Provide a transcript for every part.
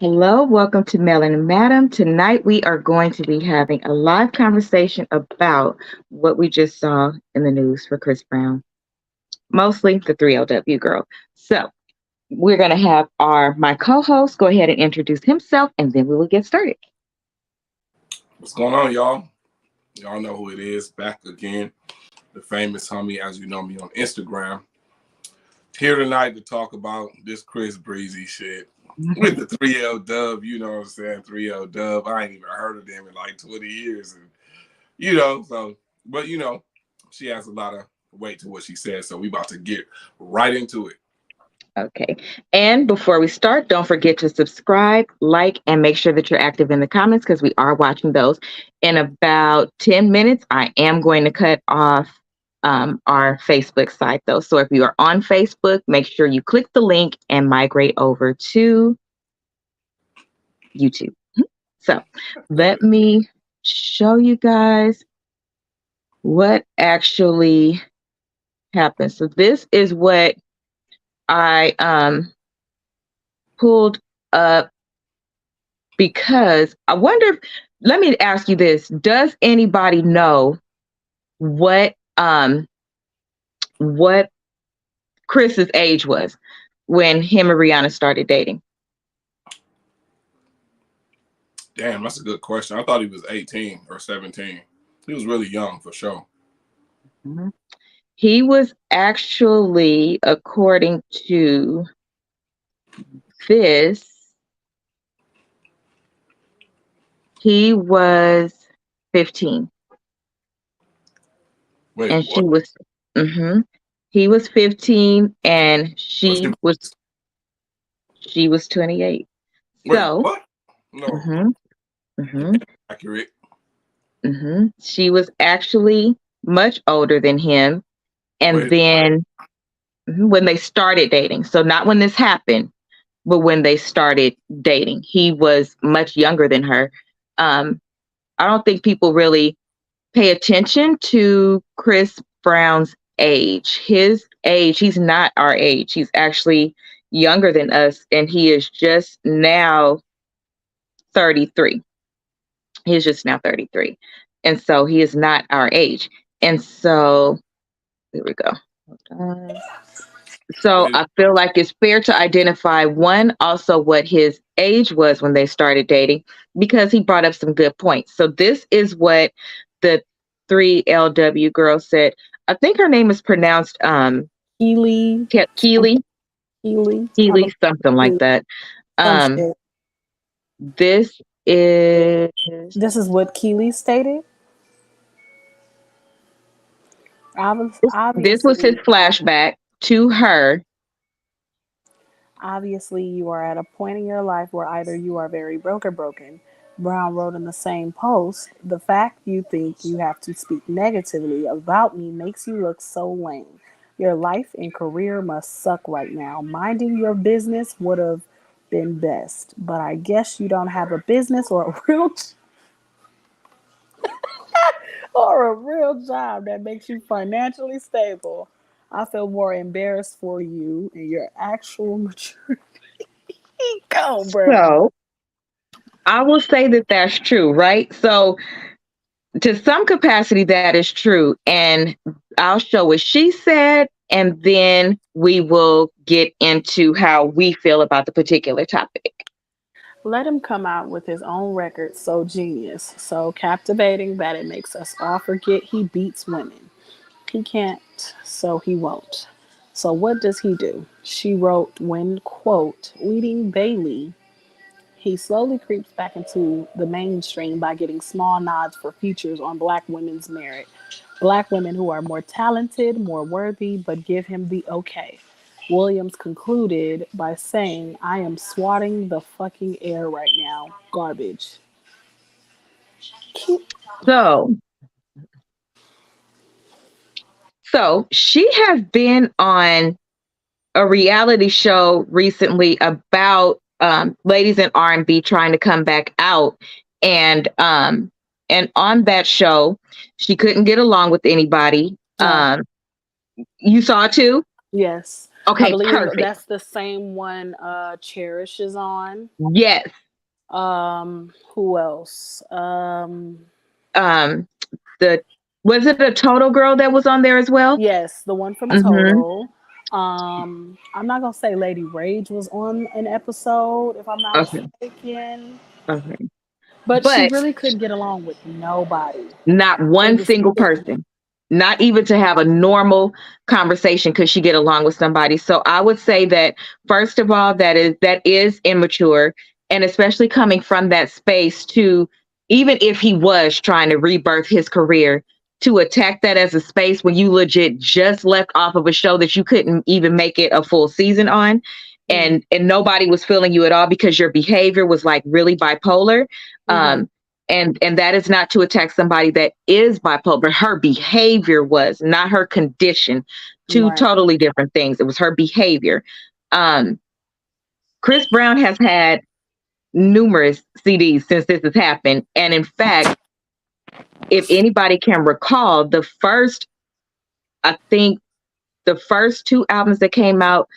Hello, welcome to Melanin Madam. Tonight we are going to be having a live conversation about what we just saw in the news for Chris Brown, mostly the 3LW girl. So we're going to have my co-host go ahead and introduce himself, and then we will get started. What's going on, y'all? Y'all know who it is. Back again, the famous homie, as you know me on Instagram. Here tonight to talk about this Chris Breezy shit with the 3L Dub. You know what I'm saying? 3L Dub. I ain't even heard of them in like 20 years. And, but she has a lot of weight to what she said. So we about to get right into it. Okay. And before we start, don't forget to subscribe, like, and make sure that you're active in the comments because we are watching those. In about 10 minutes, I am going to cut off our Facebook site, though. So if you are on Facebook, make sure you click the link and migrate over to YouTube. So let me show you guys what actually happened. So this is what I pulled up because I wonder let me ask you this. Does anybody know what Chris's age was when him and Rihanna started dating? Damn, that's a good question. I thought he was 18 or 17. He was really young for sure. Mm-hmm. He was actually, according to this, he was 15. Wait, and what? she was he was 15 and she was 28. Wait, So what? No. Accurate. She was actually much older than him. And then when they started dating, so not when this happened, but when they started dating, he was much younger than her. I don't think people really pay attention to Chris Brown's age. His age, he's not our age. He's actually younger than us, and he is just now 33. He is just now 33. And so he is not our age. And so, here we go. So I feel like it's fair to identify also what his age was when they started dating, because he brought up some good points. So this is what the 3LW girl said. I think her name is pronounced Keely. Keely, something like that. This is what Keely stated. This was his flashback to her. Obviously, you are at a point in your life where either you are very broke or broken. Brown wrote in the same post, "The fact you think you have to speak negatively about me makes you look so lame. Your life and career must suck right now. Minding your business would have been best. But I guess you don't have a business or a real job that makes you financially stable. I feel more embarrassed for you and your actual maturity." Go, bro. So I will say that that's true, right? So to some capacity, that is true. And I'll show what she said, and then we will get into how we feel about the particular topic. Let him come out with his own record, so genius, so captivating that it makes us all forget he beats women. He can't, so he won't. So what does he do? She wrote, when, quote, leading Bailey, he slowly creeps back into the mainstream by getting small nods for features on Black women's merit. Black women who are more talented, more worthy, but give him the okay. Williams concluded by saying, I am swatting the fucking air right now. Garbage. So she has been on a reality show recently about ladies in R&B trying to come back out, and on that show, she couldn't get along with anybody. You saw it too? Yes. I Okay, believe perfect. that's the same one Cherish is on. Yes. Who else? The was it a Total Girl that was on there as well? Yes, the one from Mm-hmm. Total. I'm not gonna say Lady Rage was on an episode, if I'm not Okay. mistaken, Okay. but she But really couldn't get along with nobody. not It one was single it, person, not even to have a normal conversation could she get along with somebody. So I would say that first of all, that is immature, and especially coming from that space to, even if he was trying to rebirth his career, to attack that as a space when you legit just left off of a show that you couldn't even make it a full season on, mm, and nobody was feeling you at all because your behavior was like really bipolar. mm-hmm, um and that is not to attack somebody that is bipolar, but her behavior was, not her condition. Two right. totally different things. It was her behavior. um Chris Brown has had numerous CDs since this has happened, and in fact, if anybody can recall, I think the first two albums that came out,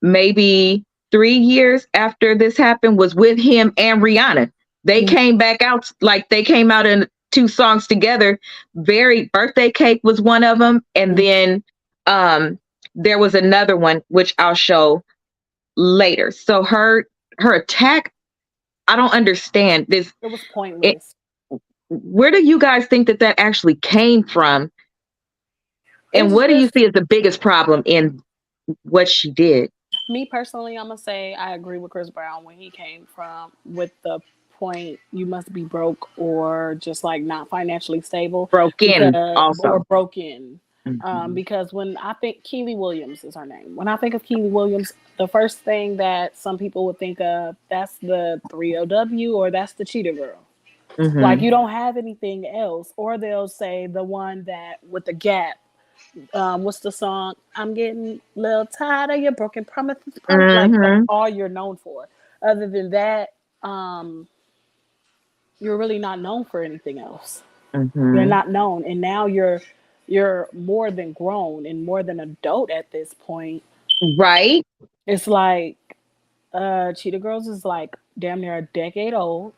maybe 3 years after this happened, was with him and Rihanna. They Mm, came back out, like they came out in two songs together. Very Birthday Cake was one of them, and mm. then there was another one which I'll show later. So her attack, I don't understand this. It was It, pointless. where do you guys think that actually came from, and It's what do you just see as the biggest problem in what she did? me personally. I'm gonna say I agree with Chris Brown when he came from with the point you must be broke or just like not financially stable Broken because or also. broken. Mhm. Because when I think Keely Williams is her name, when I think of Keely Williams, the first thing that some people would think of, that's the 3OW or that's the cheetah girl. Like Mhm. you don't have anything else, or they'll say the one that with the gap. What's the song? I'm getting a little tired of your broken promises. Like that's Mhm. all you're known for. Other than that, um, you're really not known for anything else. You're Mhm. not known, and now you're more than grown and more than adult at this point. Right? It's like Cheetah Girls is like damn near a decade old.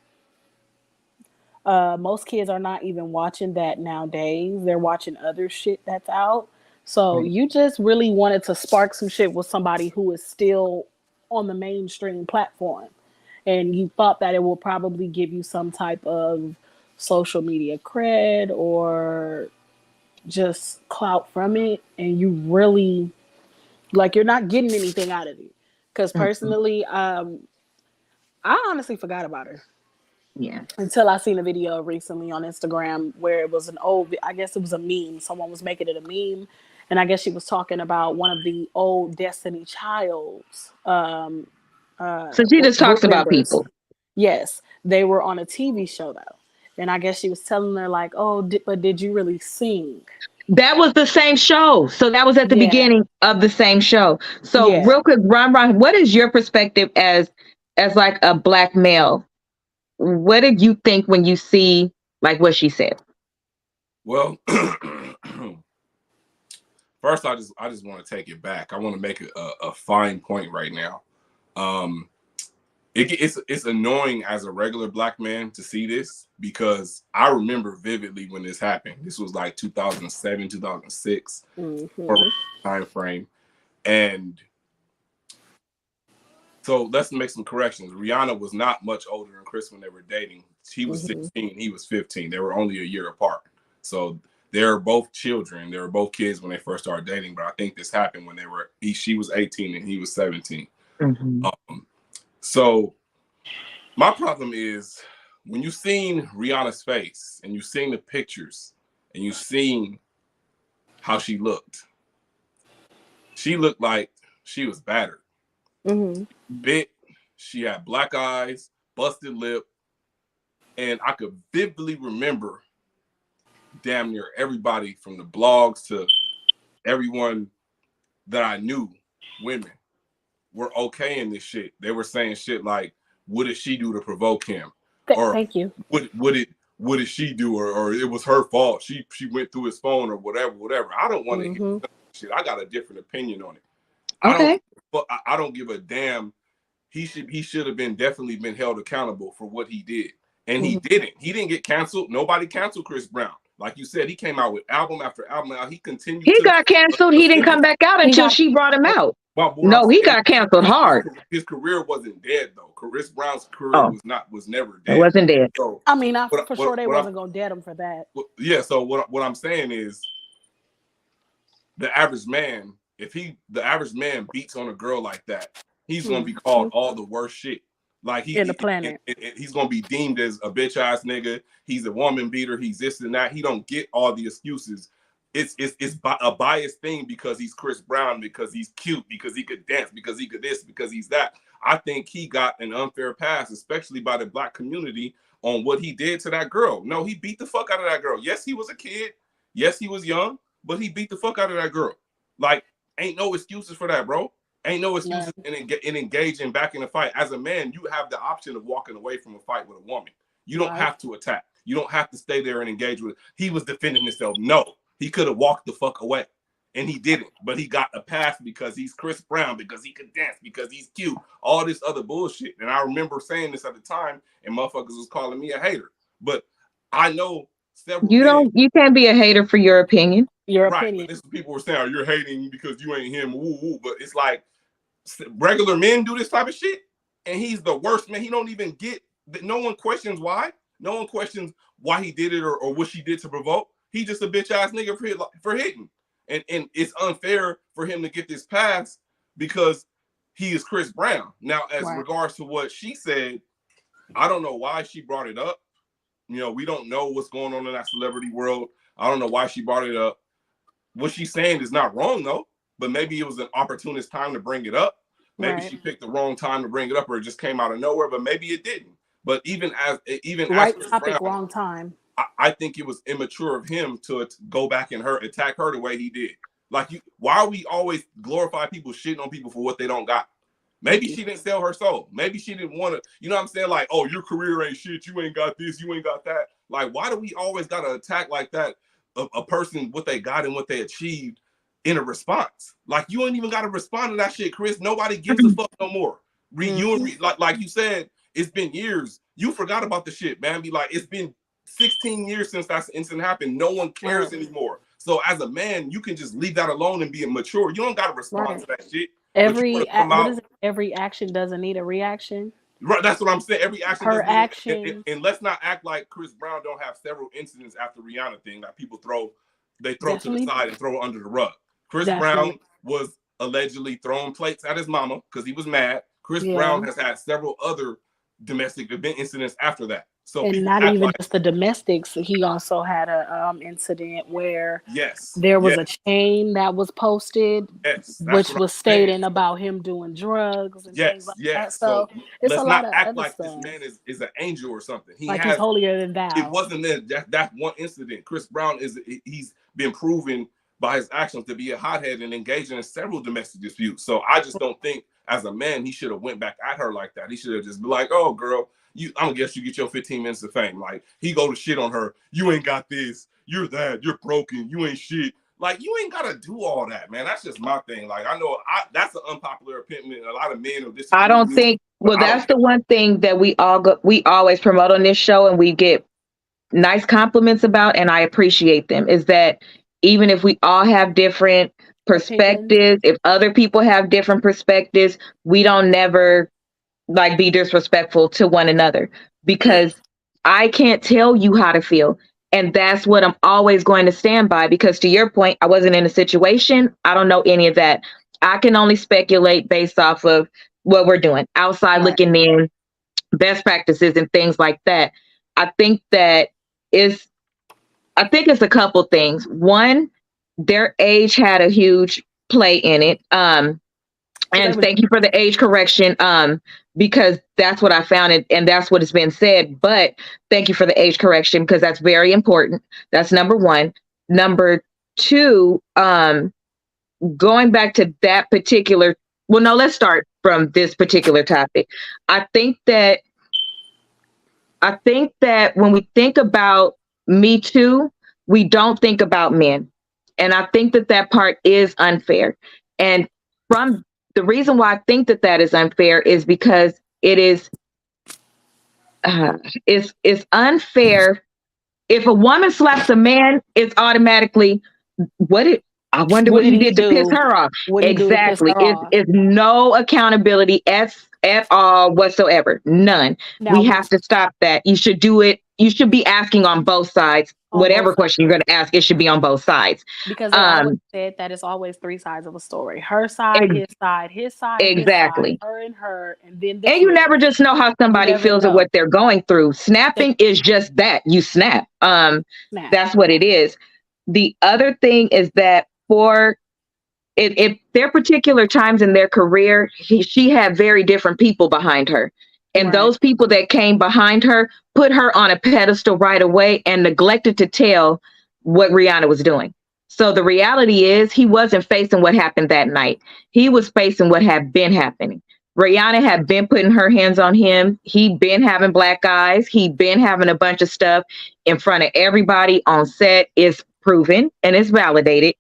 Most kids are not even watching that nowadays. They're watching other shit that's out. So Right. you just really wanted to spark some shit with somebody who is still on the mainstream platform. And you thought that it will probably give you some type of social media cred or just clout from it. And you really, like, you're not getting anything out of it. Because Mhm. personally, I honestly forgot about her Yeah. until I seen a video recently on Instagram where it was an old, I guess it was a meme. Someone was making it a meme, and I guess she was talking about one of the old Destiny Child's So she just group talks about members. people. Yes, they were on a TV show though, and I guess she was telling her like, "Oh, but did you really sing?" That was the same show. So that was at the Yeah, beginning of the same show. So yeah. real quick, Ron, what is your perspective as like a black male? What did you think when you see like what she said? Well, first I just want to take it back. I want to make a fine point right now. Um, it's annoying as a regular black man to see this because I remember vividly when this happened. This was like 2007, 2006 or Mm-hmm. time frame, and so let's make some corrections. Rihanna was not much older than Chris when they were dating. She was Mm-hmm. 16, he was 15. They were only a year apart. So they were both children. They were both kids when they first started dating. But I think this happened when she was 18 and he was 17. Mhm. So my problem is when you seen Rihanna's face and you seen the pictures and you seen how she looked like she was battered. Mm-hmm. Bit, she had black eyes, busted lip, and I could vividly remember damn near everybody from the blogs to everyone that I knew, women, were okay in this shit. They were saying shit like, what did she do to provoke him? Or Thank you. what did she do? Or it was her fault. She went through his phone or whatever. I don't want to hear Mm-hmm. shit. I got a different opinion on it. Okay. I don't give a damn. He should have definitely been held accountable for what he did. And he didn't. He didn't get canceled. Nobody canceled Chris Brown. Like you said, he came out with album after album. Now he continued He to got canceled. He didn't come back out until she brought him out. No, he got canceled hard. His career wasn't dead though. Chris Brown's career was never dead. It wasn't dead. So, I mean, for sure they wasn't gonna dead him for that. Yeah. So what I'm saying is, the average man, if the average man beats on a girl like that, he's gonna be called all the worst shit. Like in the planet. He's gonna be deemed as a bitch ass nigga. He's a woman beater. He's this and that. He don't get all the excuses. It's a biased thing because he's Chris Brown, because he's cute, because he could dance, because he could this, because he's that. I think he got an unfair pass, especially by the black community, on what he did to that girl. No, he beat the fuck out of that girl. Yes, he was a kid. Yes, he was young, but he beat the fuck out of that girl. Like, ain't no excuses for that, bro. Ain't no excuses in engaging back in a fight. As a man, you have the option of walking away from a fight with a woman. You don't have to attack. You don't have to stay there and engage with it. He was defending himself. No, he could have walked the fuck away, and he didn't. But he got a pass because he's Chris Brown, because he could dance, because he's cute, all this other bullshit. And I remember saying this at the time, and motherfuckers was calling me a hater. But I know several. You can't be a hater for your opinion. Your opinion. But this is people were saying, oh, you're hating because you ain't him. Woo, woo. But it's like regular men do this type of shit, and he's the worst man. He don't even get that. No one questions why. No one questions why he did it or what she did to provoke. He just a bitch ass nigga for hitting, and it's unfair for him to get this pass because he is Chris Brown. Now, as regards to what she said, I don't know why she brought it up. You know, we don't know what's going on in that celebrity world. I don't know why she brought it up. What she's saying is not wrong though, but maybe it was an opportunist time to bring it up. Maybe she picked the wrong time to bring it up, or it just came out of nowhere. But maybe it didn't. But even right as topic, Brown, wrong time. I think it was immature of him to go back and attack her the way he did. Like, why are we always glorify people shitting on people for what they don't got? Maybe she didn't sell her soul. Maybe she didn't want to. You know what I'm saying? Like, oh, your career ain't shit. You ain't got this. You ain't got that. Like, why do we always got to attack like that a person, what they got and what they achieved in a response? Like, you ain't even got to respond to that shit, Chris. Nobody gives a fuck no more. Like you said, it's been years. You forgot about the shit, man. Be like, it's been 16 years since that incident happened. No one cares anymore. So as a man, you can just leave that alone and be mature. You don't got to respond to that shit. Every action doesn't need a reaction. Right, that's what I'm saying. Every action. Her action. And let's not act like Chris Brown don't have several incidents after Rihanna thing that people throw to the side and throw under the rug. Chris Brown was allegedly throwing plates at his mama because he was mad. Chris Brown has had several other domestic event incidents after that. So, and not even just the domestics. He also had a incident where there was a chain that was posted, which was stating about him doing drugs and things like that. So it's let's a lot not of act other like stuff. this man is an angel or something. He's holier than thou. It wasn't that one incident. Chris Brown he's been proven by his actions to be a hothead and engaging in several domestic disputes. So I just don't think as a man he should have went back at her like that. He should have just been like, oh girl, I'm gonna guess you get your 15 minutes of fame. Like, he go to shit on her. You ain't got this. You're that. You're broken. You ain't shit. Like, you ain't gotta do all that, man. That's just my thing. Like, I know that's an unpopular opinion. A lot of men are disagree. I don't think. Well, that's the one thing that we always promote on this show, and we get nice compliments about, and I appreciate them. Is that even if we all have different perspectives, if other people have different perspectives, we don't never like be disrespectful to one another, because I can't tell you how to feel. And that's what I'm always going to stand by, because to your point, I wasn't in a situation. I don't know any of that. I can only speculate based off of what we're doing outside, looking in, best practices and things like that. I think it's a couple things. One, their age had a huge play in it. And thank you for the age correction, because that's what I found, and that's what has been said. But thank you for the age correction, because that's very important. That's number one. Number two, going back to that particular, well, no, let's start from this particular topic. I think that when we think about Me Too, we don't think about men. And I think that part is unfair. And from the reason why I think that is unfair is because it is it's unfair. If a woman slaps a man, it's automatically I wonder what he did to piss her off. Exactly. It's no accountability at all whatsoever. None. We have to stop that. You should do it. You should be asking on both sides. Whatever question you're going to ask, it should be on both sides. Because they always said that it's always three sides of a story. Her side, his side, his side, exactly. His side, her and her, and then and you never just know how somebody feels or what they're going through. Snapping is just that. You snap. That's what it is. The other thing is that if their particular times in their career, she had very different people behind her. And those people that came behind her put her on a pedestal right away and neglected to tell what Rihanna was doing. So the reality is he wasn't facing what happened that night. He was facing what had been happening. Rihanna had been putting her hands on him. He'd been having black eyes. He'd been having a bunch of stuff in front of everybody on set. It's proven and it's validated.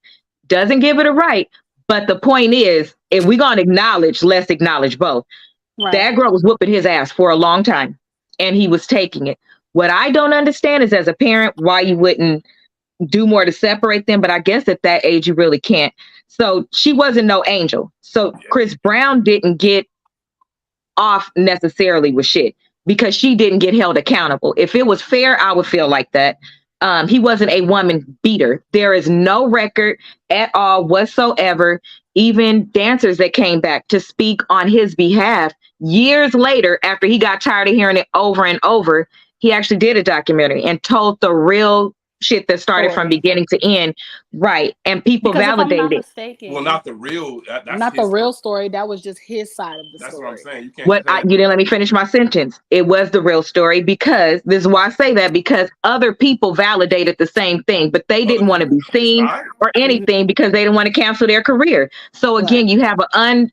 Doesn't give it a right. But the point is, if we're going to acknowledge, let's acknowledge both. That girl was whooping his ass for a long time and he was taking it. What I don't understand is, as a parent, why you wouldn't do more to separate them. But I guess at that age, you really can't. So she wasn't no angel. So Chris Brown didn't get off necessarily with shit because she didn't get held accountable. If it was fair, I would feel like that. He wasn't a woman beater. There is no record at all whatsoever. Even dancers that came back to speak on his behalf years later, after he got tired of hearing it over and over, he actually did a documentary and told the real shit that started from beginning to end. Right. And people validated it. Well, not the real. Not the real story. That was just his side of the story. That's what I'm saying. You can't. You didn't let me finish my sentence. It was the real story because this is why I say that, because other people validated the same thing, but they didn't want to be seen or anything because they didn't want to cancel their career. So again, you have an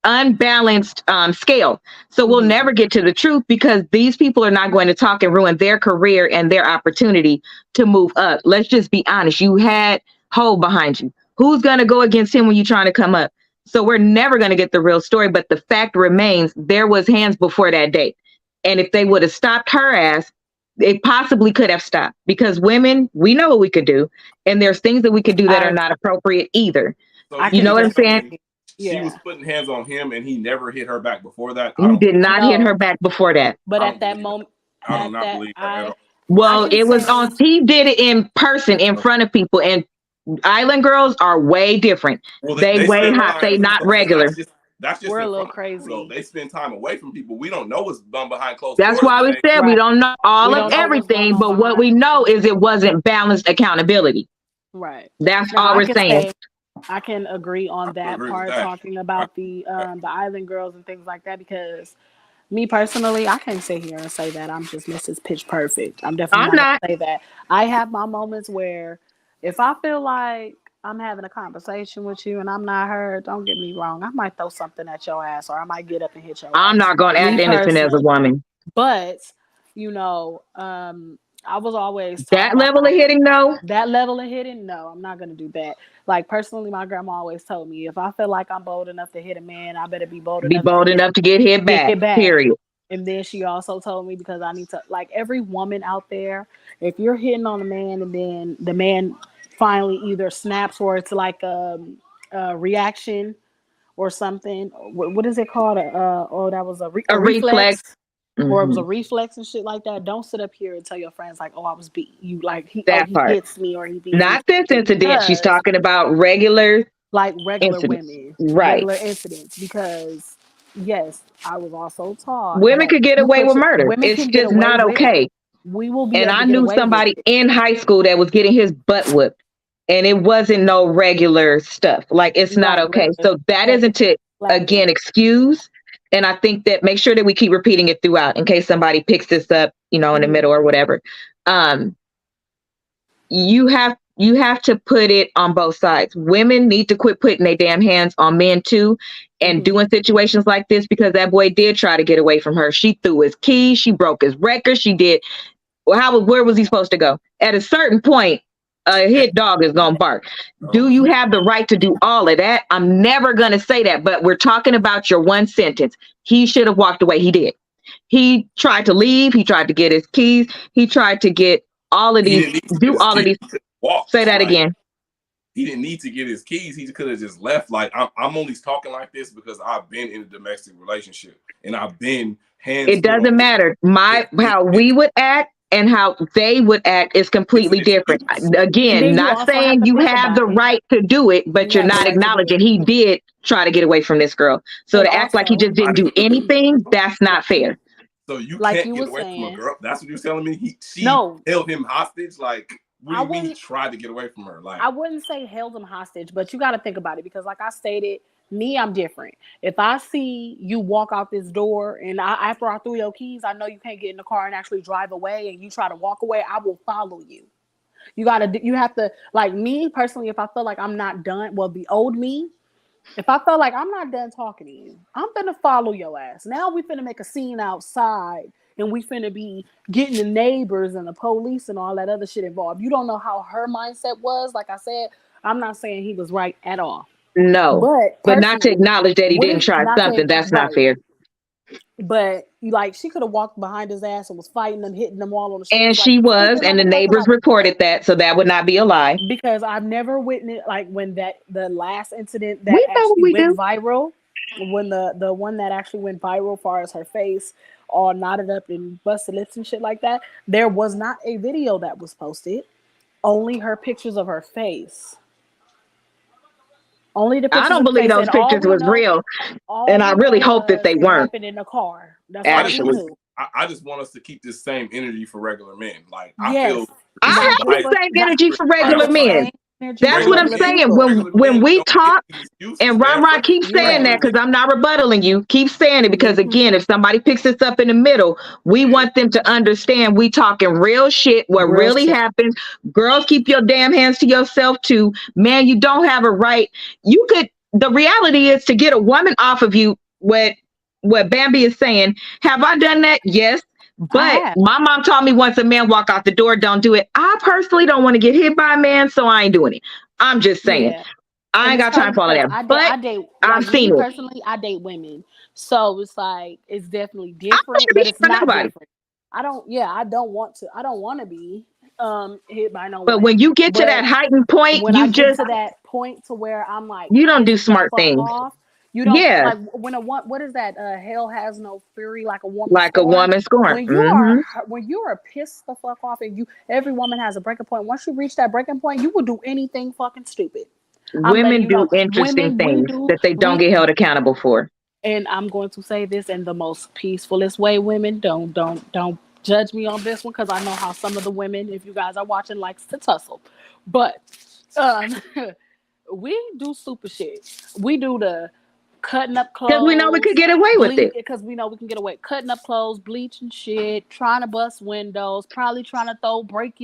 unbalanced scale. So we'll never get to the truth because these people are not going to talk and ruin their career and their opportunity to move up. Let's just be honest. You had Hov behind you. Who's going to go against him when you're trying to come up? So we're never going to get the real story. But the fact remains, there was hands before that date. And if they would have stopped her ass, it possibly could have stopped, because women, we know what we could do. And there's things that we could do that are not appropriate either. So you know what I'm saying? She was putting hands on him and he never hit her back before that. He did not hit her back before that. But at that moment, I do not believe that at all. Well, it was he did it in person in front of people, and Island girls are way different. Well, they way hot. They not regular. That's just we're a little crazy. They spend time away from people. We don't know what's done behind closed doors. That's why we said we don't know all of everything, but what we know is it wasn't balanced accountability. Right. That's all we're saying. I can agree on that part, talking about the Island girls and things like that, because me personally, I can't sit here and say that I'm just Mrs. Pitch Perfect. I'm definitely not gonna say that. I have my moments where if I feel like I'm having a conversation with you and I'm not heard, don't get me wrong, I might throw something at your ass, or I might get up and hit your ass. I'm not going to act innocent as a woman. But, you know, I was always that level of hitting, no. That level of hitting, no, I'm not gonna do that. Like personally, my grandma always told me, if I feel like I'm bold enough to hit a man, I better be bold enough to get hit back. Period. And then she also told me, because I need to, like every woman out there, if you're hitting on a man and then the man finally either snaps or it's like a reaction or something. What is it called? That was a reflex. Mm-hmm. Or it was a reflex and shit like that. Don't sit up here and tell your friends like, "Oh, I was beat you." Like he hits me or he beats me. Not this incident. She's talking about regular incidents. Women, right? Regular incidents. Because yes, I was also taught women could get away with murder. It's just not okay. We will be. And I knew somebody in high school that was getting his butt whipped, and it wasn't no regular stuff. Like it's not okay. So that isn't to again excuse. And I think that make sure that we keep repeating it throughout in case somebody picks this up, you know, in the middle or whatever. You have to put it on both sides. Women need to quit putting their damn hands on men too, and doing situations like this, because that boy did try to get away from her. She threw his keys. She broke his record. She did. Well, where was he supposed to go? At a certain point, A hit dog is gonna bark. Do you have the right to do all of that? I'm never gonna say that, but we're talking about your one sentence. He should have walked away. He did. He tried to leave. He tried to get his keys. He tried to get all of He these, didn't need to get do his all of keys. these. He walked. Say that Like, again. he didn't need to get his keys. He could have just left. Like, I'm only talking like this because I've been in a domestic relationship and I've been hands. It doesn't matter. How we would act and how they would act is completely different. Again, not saying you have the right to do it, but you're not acknowledging he did try to get away from this girl. So to act like he just didn't do anything, that's not fair. So you can't get away from a girl. That's what you're telling me. She held him hostage. Like, what do you mean he tried to get away from her? Like, I wouldn't say held him hostage, but you got to think about it because, like I stated, me, I'm different. If I see you walk out this door and after I threw your keys, I know you can't get in the car and actually drive away, and you try to walk away, I will follow you. You have to, like me personally, if I feel like I'm not done, well, the old me, if I felt like I'm not done talking to you, I'm gonna follow your ass. Now we finna make a scene outside and we finna be getting the neighbors and the police and all that other shit involved. You don't know how her mindset was. Like I said, I'm not saying he was right at all. No, but not to acknowledge that he didn't try something. That's not fair. But like she could have walked behind his ass and was fighting them, hitting them all on the street. And she was, and the neighbors reported that, so that would not be a lie. Because I've never witnessed like when the last incident that actually went viral, when the one that actually went viral, as far as her face all knotted up and busted lips and shit like that, there was not a video that was posted. Only her pictures of her face. Only the pictures. I don't believe those pictures was real, and I really hope that they weren't. In the car. That's actually. I just want us to keep this same energy for regular men. Like, I feel I have the same energy for regular men. That's what I'm saying. When we talk, and Ron keeps saying that because I'm not rebuttaling you. Keep saying it because again, if somebody picks this up in the middle, we want them to understand we talking real shit. What really happens? Girls, keep your damn hands to yourself too. Man, you don't have a right. You could. The reality is to get a woman off of you. What Bambi is saying. Have I done that? Yes. But my mom taught me once a man walk out the door, don't do it. I personally don't want to get hit by a man, so I ain't doing it. I'm just saying. Yeah. I ain't got time for all of that. But I'm single. Personally, I date women. So it's like, it's definitely different, but it's not different. I don't want to be hit by no one. But when you get to that heightened point, I get to that point to where I'm like, you don't do smart things. You don't like when what is that? Hell has no fury like a woman. Like scorn. A woman scorn. When you are pissed the fuck off, and every woman has a breaking point. Once you reach that breaking point, you will do anything fucking stupid. Women do interesting things that they don't get held accountable for. And I'm going to say this in the most peacefulest way. Women, don't judge me on this one because I know how some of the women, if you guys are watching, likes to tussle, but we do stupid shit. We do the cutting up clothes. Because we know we could get away with it. Because we know we can get away. Cutting up clothes, bleaching shit, trying to bust windows, probably trying to break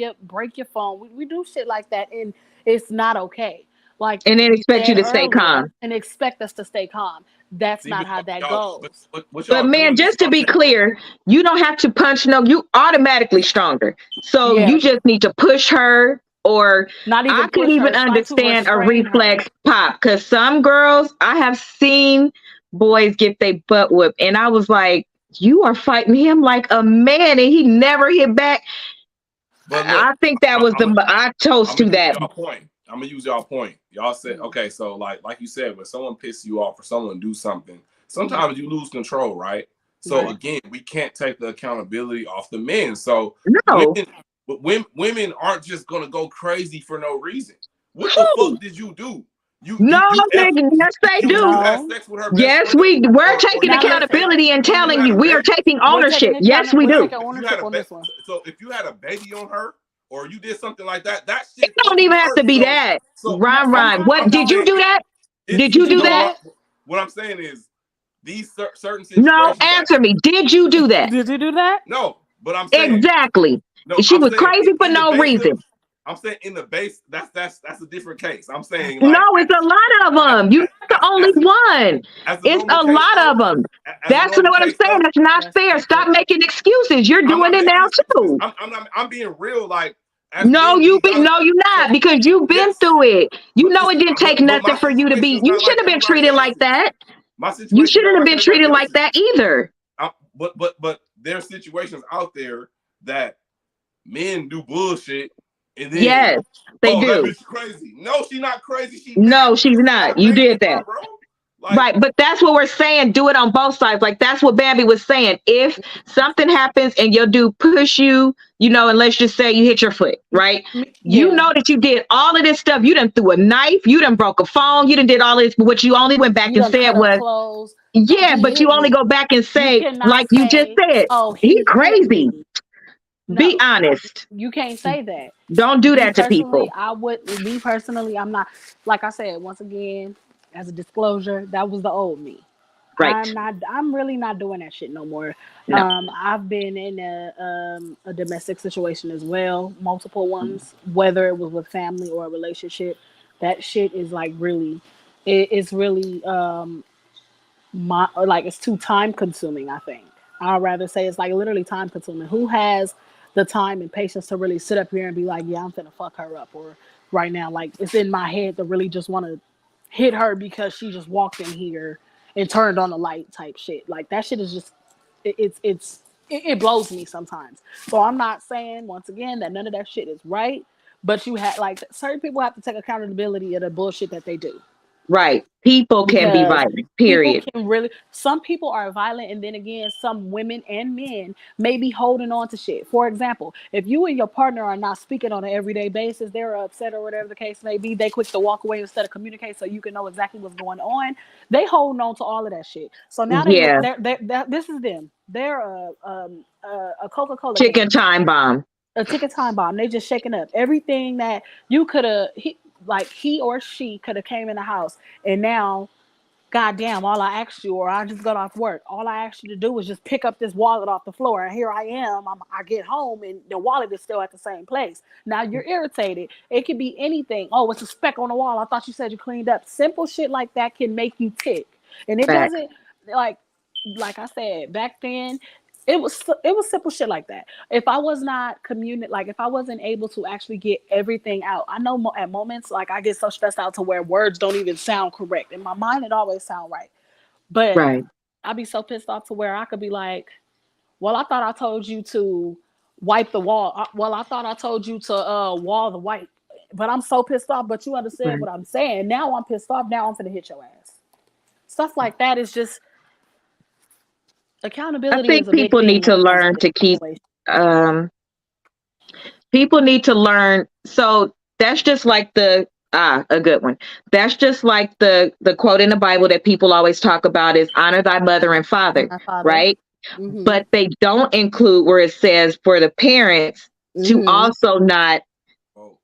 your phone. We do shit like that, and it's not okay. Like, and then expect you to stay calm. And expect us to stay calm. That's not how that goes. But man, just to be clear, you don't have to punch. No, you automatically stronger. So you just need to push her. Or I could even understand a reflex pop because some girls, I have seen boys get their butt whipped, and I was like, "You are fighting him like a man," and he never hit back. But look, I think that was I toast to that. Point. I'm gonna use y'all point. Y'all said okay, so like you said, when someone pisses you off or someone do something, sometimes you lose control, right? So again, we can't take the accountability off the men. So no. But women aren't just gonna go crazy for no reason. What the fuck did you do? Yes, they do. You had sex with her yes, we're taking accountability and telling you we are taking ownership. Yes, we do. So if you had a baby on her or you did something like that, that shit. It don't even have to be that. Ryan, what did you do that? Did you do that? What I'm saying is these certain situations. No, answer me. Did you do that? Did you do that? No, but I'm saying exactly. No, she was crazy for no reason. I'm saying in the base, that's a different case. I'm saying no, it's a lot of them. You're not the only one. It's a lot of them. That's what I'm saying. That's not fair. Stop making excuses. You're doing it now too. I'm being real. Like men, you're not, so because you've been yes, through it. You but know it didn't take but nothing my for you to be. situation's You not like shouldn't have been everybody treated like else's. that. My You situation's shouldn't not have like been everybody treated like else's. that either. But there's situations out there that men do bullshit, and then, Yes, they oh, that do. bitch crazy. No, she's not crazy. She mad No, she's because she not. got You babies did by that. bro. Like, Right, but that's what we're saying. Do it on both sides. Like, that's what Bambi was saying. If something happens and your dude push you, and let's just say you hit your foot, right? You Yeah. know that you did all of this stuff. You done threw a knife. You done broke a phone. You done did all this. But what you only went back You and done said cut up was, clothes. Oh, yeah, he but you hit only me. go back and You say, cannot like you just say, said, oh, he's he hit crazy. me. Be No, honest. you can't say that. Don't do Me that to personally, people. I'm not, like I said, once again, as a disclosure, that was the old me. Right. I'm really not doing that shit no more. No. I've been in a domestic situation as well, multiple ones, whether it was with family or a relationship. That shit is like really, it's really it's too time consuming. I think I'd rather say it's like literally time consuming. Who has the time and patience to really sit up here and be like, yeah, I'm gonna fuck her up, or right now, like it's in my head to really just want to hit her because she just walked in here and turned on the light type shit. Like that shit is just it blows me sometimes. So I'm not saying once again that none of that shit is right, but you had like certain people have to take accountability of the bullshit that they do. Right. People can be Because violent, people period. can really, some people are violent, and then again some women and men may be holding on to shit. For example, if you and your partner are not speaking on an everyday basis, they're upset or whatever the case may be, they quick to walk away instead of communicate so you can know exactly what's going on. They holding on to all of that shit. So now Yeah. this is them, they're a Coca-Cola Chicken can, time bomb. a ticket time bomb. They just shaking up everything that you could have, he or she could have came in the house, and now, goddamn, all I asked you, or I just got off work, all I asked you to do was just pick up this wallet off the floor, and here I am. I get home, and the wallet is still at the same place. Now you're irritated. It could be anything. Oh, it's a speck on the wall. I thought you said you cleaned up. Simple shit like that can make you tick, and it Facts. doesn't like I said back then. It was simple shit like that. If I was not if I wasn't able to actually get everything out, I know at moments like I get so stressed out to where words don't even sound correct. In my mind, it always sound right, but Right. I'd be so pissed off to where I could be like, "Well, I thought I told you to wipe the wall. Well, I thought I told you to wall the wipe." But I'm so pissed off. But you understand Right. what I'm saying? Now I'm pissed off. Now I'm gonna hit your ass. Stuff like that is just I accountability is think a big people thing need when to it comes to learn this to keep situation. um people need to learn. So that's just like a good one. That's just like the quote in the Bible that people always talk about is honor thy mother and father, My father. right? Mm-hmm. But they don't include where it says for the parents to Mm-hmm. also not oh,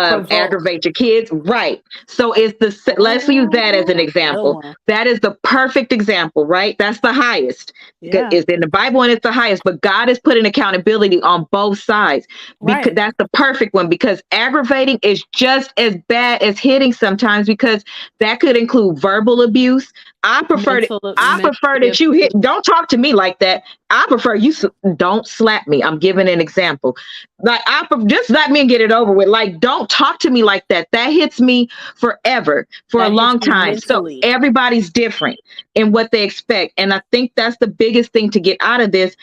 Provoke. aggravate your kids, right? So it's let's use that as an Oh, good example. one. That is the perfect example, right? That's the highest. Yeah. It's in the Bible and it's the highest, but God is putting accountability on both sides, because Right. that's the perfect one, because aggravating is just as bad as hitting sometimes, because that could include verbal abuse. I prefer Mentally that you hit. abuse. Don't talk to me like that. I prefer you don't slap me. I'm giving an example. Like just let me get it over with. Like, don't talk to me like that. That hits me forever, for a That hits long you time. So mentally. everybody's different in what they expect. And I think that's the biggest thing to get out of this.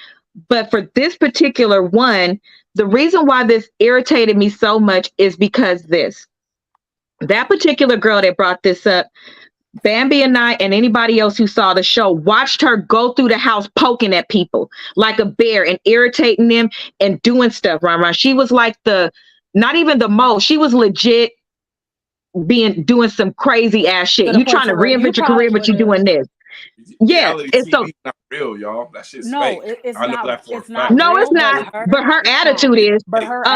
But for this particular one, the reason why this irritated me so much is because that particular girl that brought this up, Bambi and I and anybody else who saw the show watched her go through the house poking at people like a bear and irritating them and doing stuff. Ron. She was like not even the most. She was legit doing some crazy ass To shit. the You point trying to to where you reinvent your career, probably but would you're have. doing this. Yeah. reality And so TV is not real, y'all. That shit's No, fake. it's I know not. that for a It's not fact. no, it's real. But not. But her it's not. attitude is. But her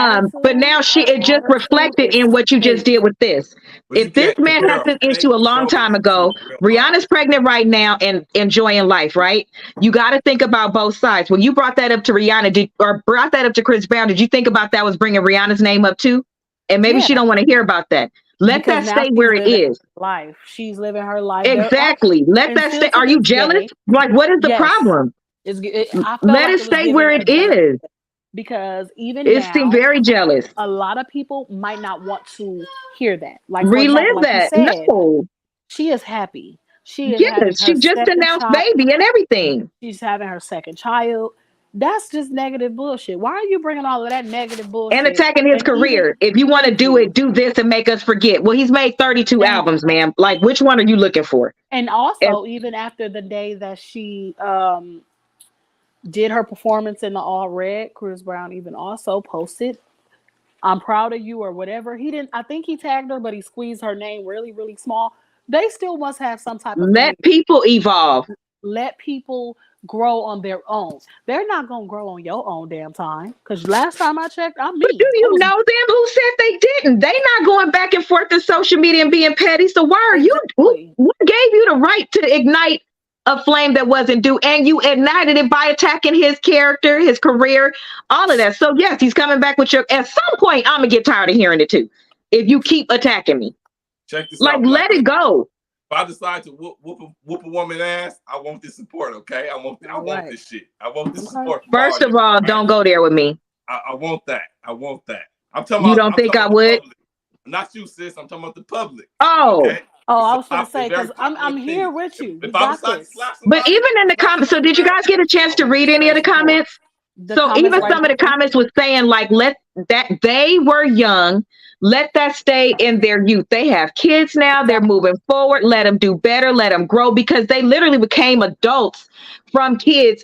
But attitude, now it just reflected is in what you just fake. did with this. But you If this can't man compare had a this issue fake a long show time to ago, real life. Rihanna's pregnant right now and enjoying life, right? You got to think about both sides. When you brought that up to Rihanna, or brought that up to Chris Brown, did you think about that was bringing Rihanna's name up too? And maybe Yeah, she don't want to hear about that. Let because that now stay she's where it living is. her life. She's living her life. There, Exactly. Let and that still stay. to Are you this jealous? day, Like, what is the yes, problem? I felt Let like it it was stay given where a it jealous. is. because even It seemed now, very jealous. a lot of people might not want to hear that. Like, for example, Relive like you that. said, No. she is happy. She is having Yes, her she just second announced child. baby and everything. She's having her second child. That's just negative bullshit. Why are you bringing all of that negative And bullshit? attacking his And even, career. If you want to thank do it, you, do this and make us forget. Well, he's made 32 thank albums, you. man. Like, which one are you looking for? And And also, even after the day that she did her performance in the All Red, Chris Brown even also posted, "I'm proud of you," or whatever. He didn't. I think he tagged her, but he squeezed her name really, really small. They still must have some type of let community. people evolve. Let people grow on their own. They're not gonna grow on your own damn time. Because last time I checked, I'm But do me. I you was know them? Who said they didn't? They not going back and forth in social media and being petty. So why are you? exactly What gave you the right to ignite a flame that wasn't due? And you ignited it by attacking his character, his career, all of that. So yes, he's coming back with your. At some point, I'm gonna get tired of hearing it too. If you keep attacking me, Check this like out, Black. let it go. If I decide to whoop a woman ass, I want this support, okay? I want this shit. I want this support from First of all, right? don't go there with me. I want that. I want that. I'm talking You about. don't I'm think talking I about would? the public. Not you, sis. I'm talking about the public. Oh. Okay. Oh, I It's was gonna say, because I'm here opinion. with you. We If I got decide to this. slap But somebody, even in the comments, so did you guys get a chance to read any of the comments? The So comments even right some of the now. comments was saying like, let that they were young, let that stay in their youth. They have kids now, they're moving forward, let them do better, let them grow, because they literally became adults from kids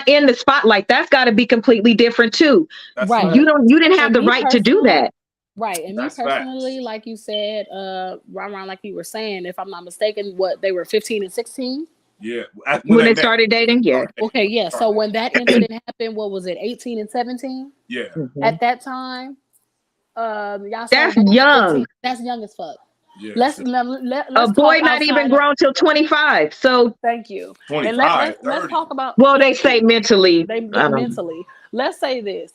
in the spotlight. That's got to be completely different too. That's Right. You didn't have And the me right to do personally, that. right. And me That's personally, facts. like you said, around like you were saying, if I'm not mistaken, what they were 15 and 16. Yeah. When they met. started dating, yeah. Okay, yeah. So when that incident happened, what was it, 18 and 17? Yeah. Mhm. At that time, y'all saying That's they were 15. young. That's young as fuck. Yeah. Let's A boy talk not even outside of, grown till 25. So, thank you. And 25, let's 30. talk about, well, they thank say you. mentally, They I don't know. mentally. Let's say this.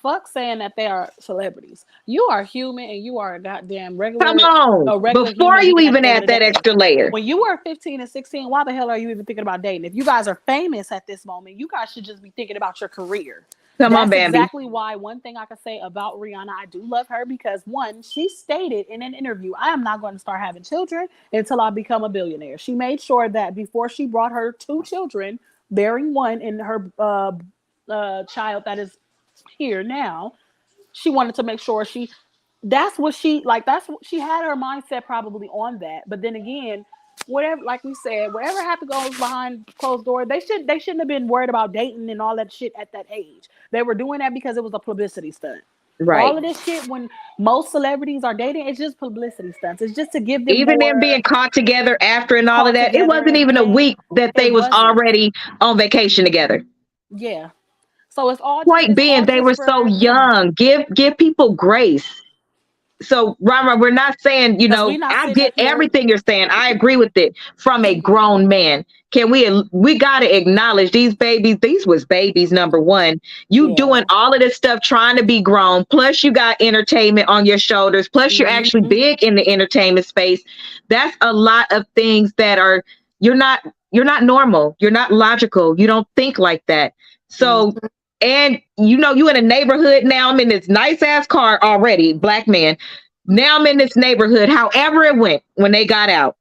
Fuck saying that they are celebrities. You are human and you are a goddamn Come regular, on. a regular Before human you being at even the end of add the that day. extra layer. When you are 15 and 16, why the hell are you even thinking about dating? If you guys are famous at this moment, you guys should just be thinking about your career. Come on, That's Bambi. exactly why one thing I can say about Rihanna, I do love her because one, she stated in an interview, I am not going to start having children until I become a billionaire. She made sure that before she brought her 2 children, bearing one in her child that is here now, she wanted to make sure that's what she like, that's what she had her mindset probably on that. But then again, whatever, like we said, whatever happened goes behind closed door. They shouldn't have been worried about dating and all that shit at that age. They were doing that because it was a publicity stunt. Right. All of this shit, when most celebrities are dating, it's just publicity stunts. It's just to give them Even them more being caught together after and all of caught that, it together wasn't even a again. week that they It was wasn't. already on vacation together. Yeah. So Point it's being, all they were just so for them. young. Give people grace. So, Rama, we're not saying, Because we not I sitting get up here. everything you're saying. I agree with it from a grown man. Can we got to acknowledge these babies. These was babies, number one. You doing all of this stuff, trying to be grown. Plus you got entertainment on your shoulders. Plus you're actually big in the entertainment space. That's a lot of things that are, you're not normal. You're not logical. You don't think like that. So, and you in a neighborhood now. I'm in this nice ass car already, black man. Now I'm in this neighborhood. However it went when they got out.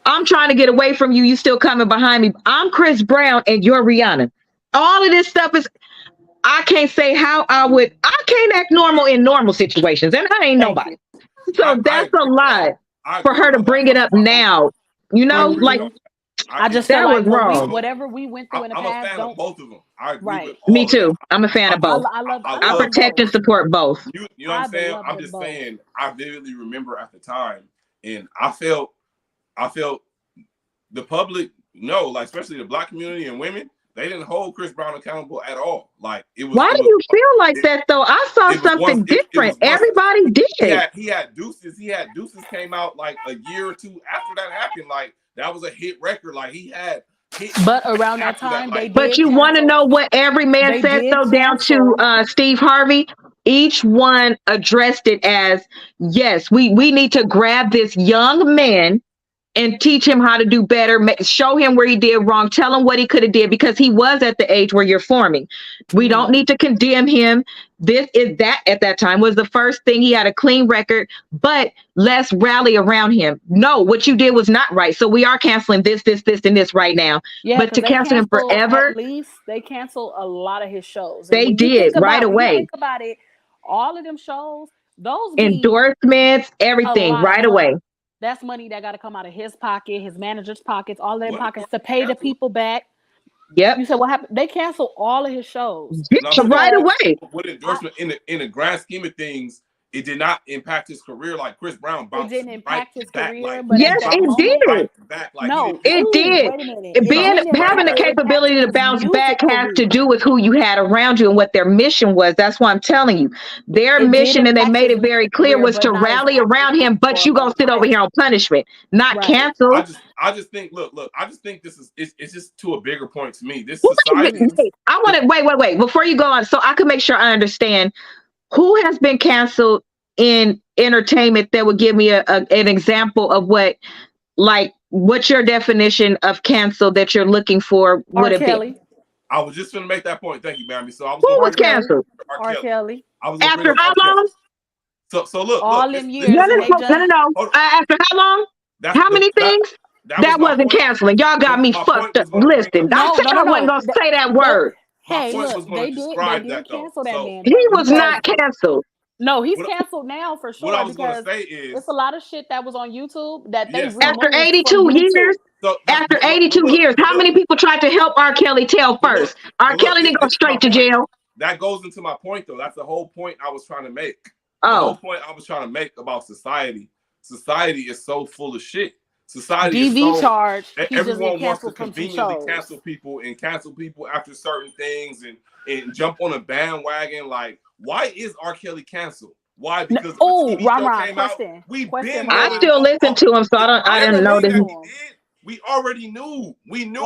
I'm trying to get away from you. You still coming behind me. I'm Chris Brown and you're Rihanna. All of this stuff is, I can't say how I can't act normal in normal situations. And I ain't nobody. So that's a lot for her to bring it up now. I just that feel like was wrong. whatever we went through in the I'm past, a fan of both of them. I agree with Me all of too. that. I'm a fan of both. I protect and support both. You know what I'm saying? I'm just saying, I vividly remember at the time, and I felt the public, like especially the black community and women, they didn't hold Chris Brown accountable at all. Like it was. Why do you feel like that though? I saw something different. Everybody did. He had Deuces. Deuces came out like a year or two after that happened. Like that was a hit record. Like he had. But around that time, they did. But you want to know what every man said though, down to Steve Harvey? Each one addressed it as, yes, we need to grab this young man and teach him how to do better, show him where he did wrong, tell him what he could have did, because he was at the age where you're forming. We don't need to condemn him. This is that at that time was the first thing. He had a clean record, but let's rally around him. No, what you did was not right. So we are canceling this, and this right now. Yeah, but to cancel him forever, at least they canceled a lot of his shows. And they did right away. When you think about it, all of them shows, those endorsements, everything right away. That's money that got to come out of his pocket, his manager's pockets, all their pockets to pay the people back. Yep. You said what happened? They canceled all of his shows. Right away. With endorsement in the grand scheme of things, it did not impact his career like Chris Brown bounced. It didn't impact his career, like, but yes, it did. No, it did. Having the capability to bounce back has to do with who you had around you and what their mission was. That's why I'm telling you, their mission, and they made it very clear, was to rally around him. But you gonna sit over here on punishment, not cancel. I just think, look. I just think this is it's just to a bigger point to me. This society. I want to wait before you go on, so I can make sure I understand. Who has been canceled in entertainment that would give me an example of what's your definition of cancel that you're looking for would have been? I was just going to make that point. Thank you, Bambi. So I was who was canceled? R. Kelly. After how long? So look. All them years. No. After how long? How many things? That wasn't canceling. Y'all got me fucked up. Listen, I said I wasn't going to say that word. Hey, look, they did cancel that man. He was not canceled. No, he's canceled now for sure. What I was going to say is, it's a lot of shit that was on YouTube that they after 82 years. After 82 years, how many people tried to help R. Kelly tell first? R. Kelly didn't go straight to jail. That goes into my point, though. That's the whole point I was trying to make. The whole point I was trying to make about society. Society is so full of shit. Society DV is so, charge. Everyone wants to conveniently cancel people after certain things and jump on a bandwagon. Like, why is R. Kelly canceled? Why? Because Ron, came out. I still listen to him, so I didn't know that he did. We already knew. We knew.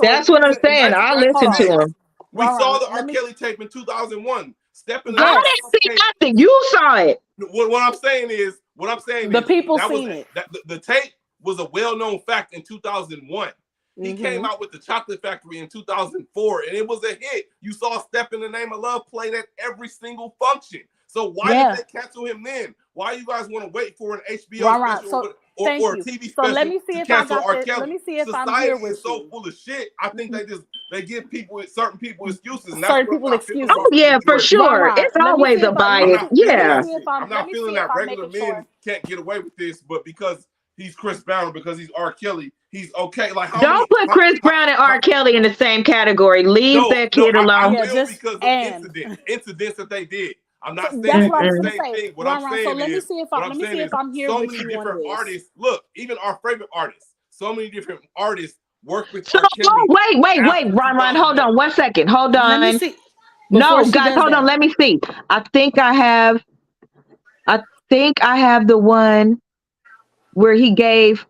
That's what I'm saying. I listened to him. We saw the R. Kelly tape in 2001. I didn't see nothing. You saw it. What I'm saying is the people seen it. The tape was a well-known fact in 2001. He came out with the Chocolate Factory in 2004, and it was a hit. You saw "Step in the Name of Love" played at every single function. So why did they cancel him then? Why you guys want to wait for an HBO special or a TV special? So let me see if I got this. Let me see if I'm here with you. Society is so full of shit. I think they give certain people excuses. Oh yeah, for sure. It's always a bias. Yeah. I'm not feeling that regular men can't get away with this, but because he's Chris Brown, because he's R. Kelly, he's okay. Like, don't put Chris Brown and R. Kelly in the same category. Leave that kid alone. Because of incidents that they did. I'm not saying the same thing. What I'm saying let me see if I'm here with you. So many different artists. Look, even our favorite artists. So many different artists work with. Wait, Ron, hold on 1 second. Hold on. Let me see. No, guys, hold on. Let me see. I think I have the one where he gave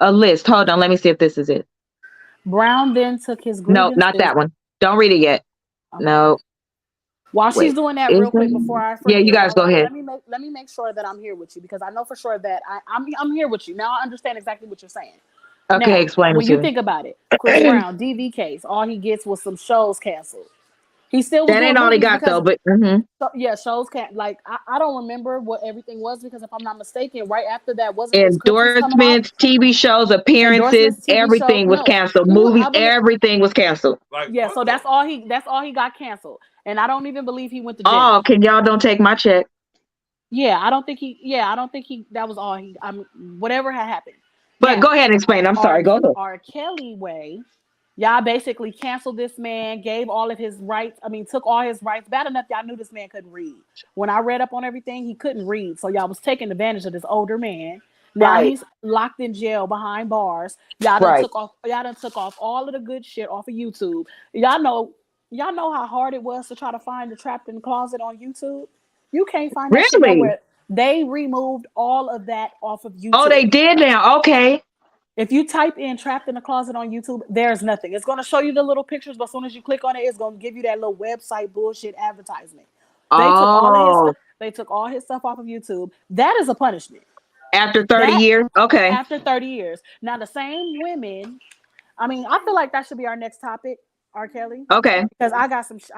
a list. Hold on, let me see if this is it. Brown then took his No, not that one. Don't read it yet. Okay. No. While she's doing that real quick before I forget, you guys go ahead. Let me make sure that I'm here with you, because I know for sure that I'm here with you. Now I understand exactly what you're saying. Okay, now, explain when you think about it. Chris Brown, DV case, all he gets was some shows canceled. He still was that ain't all he got though, but shows can't, like I don't remember what everything was, because if I'm not mistaken, right after that wasn't endorsements, TV shows, appearances, everything was canceled. Movies, everything was canceled. So that's all he got canceled. And I don't even believe he went to jail. Oh, can y'all don't take my check? I don't think he that was all he whatever had happened. But go ahead and explain. I'm sorry. Go ahead. R. Kelly way. Y'all basically canceled this man, gave all of his rights. Took all his rights. Bad enough y'all knew this man couldn't read. When I read up on everything, he couldn't read. So y'all was taking advantage of this older man. Now he's locked in jail behind bars. Y'all done took off all of the good shit off of YouTube. Y'all know how hard it was to try to find the Trapped in the Closet on YouTube? You can't find that shit nowhere. They removed all of that off of YouTube. Oh, they did now. Okay. If you type in Trapped in the Closet on YouTube, there's nothing. It's going to show you the little pictures, but as soon as you click on it, it's going to give you that little website bullshit advertisement. They took all his stuff off of YouTube. That is a punishment. After 30 years? Okay. After 30 years. Now, the same women, I mean, I feel like that should be our next topic, R. Kelly. Okay. Because I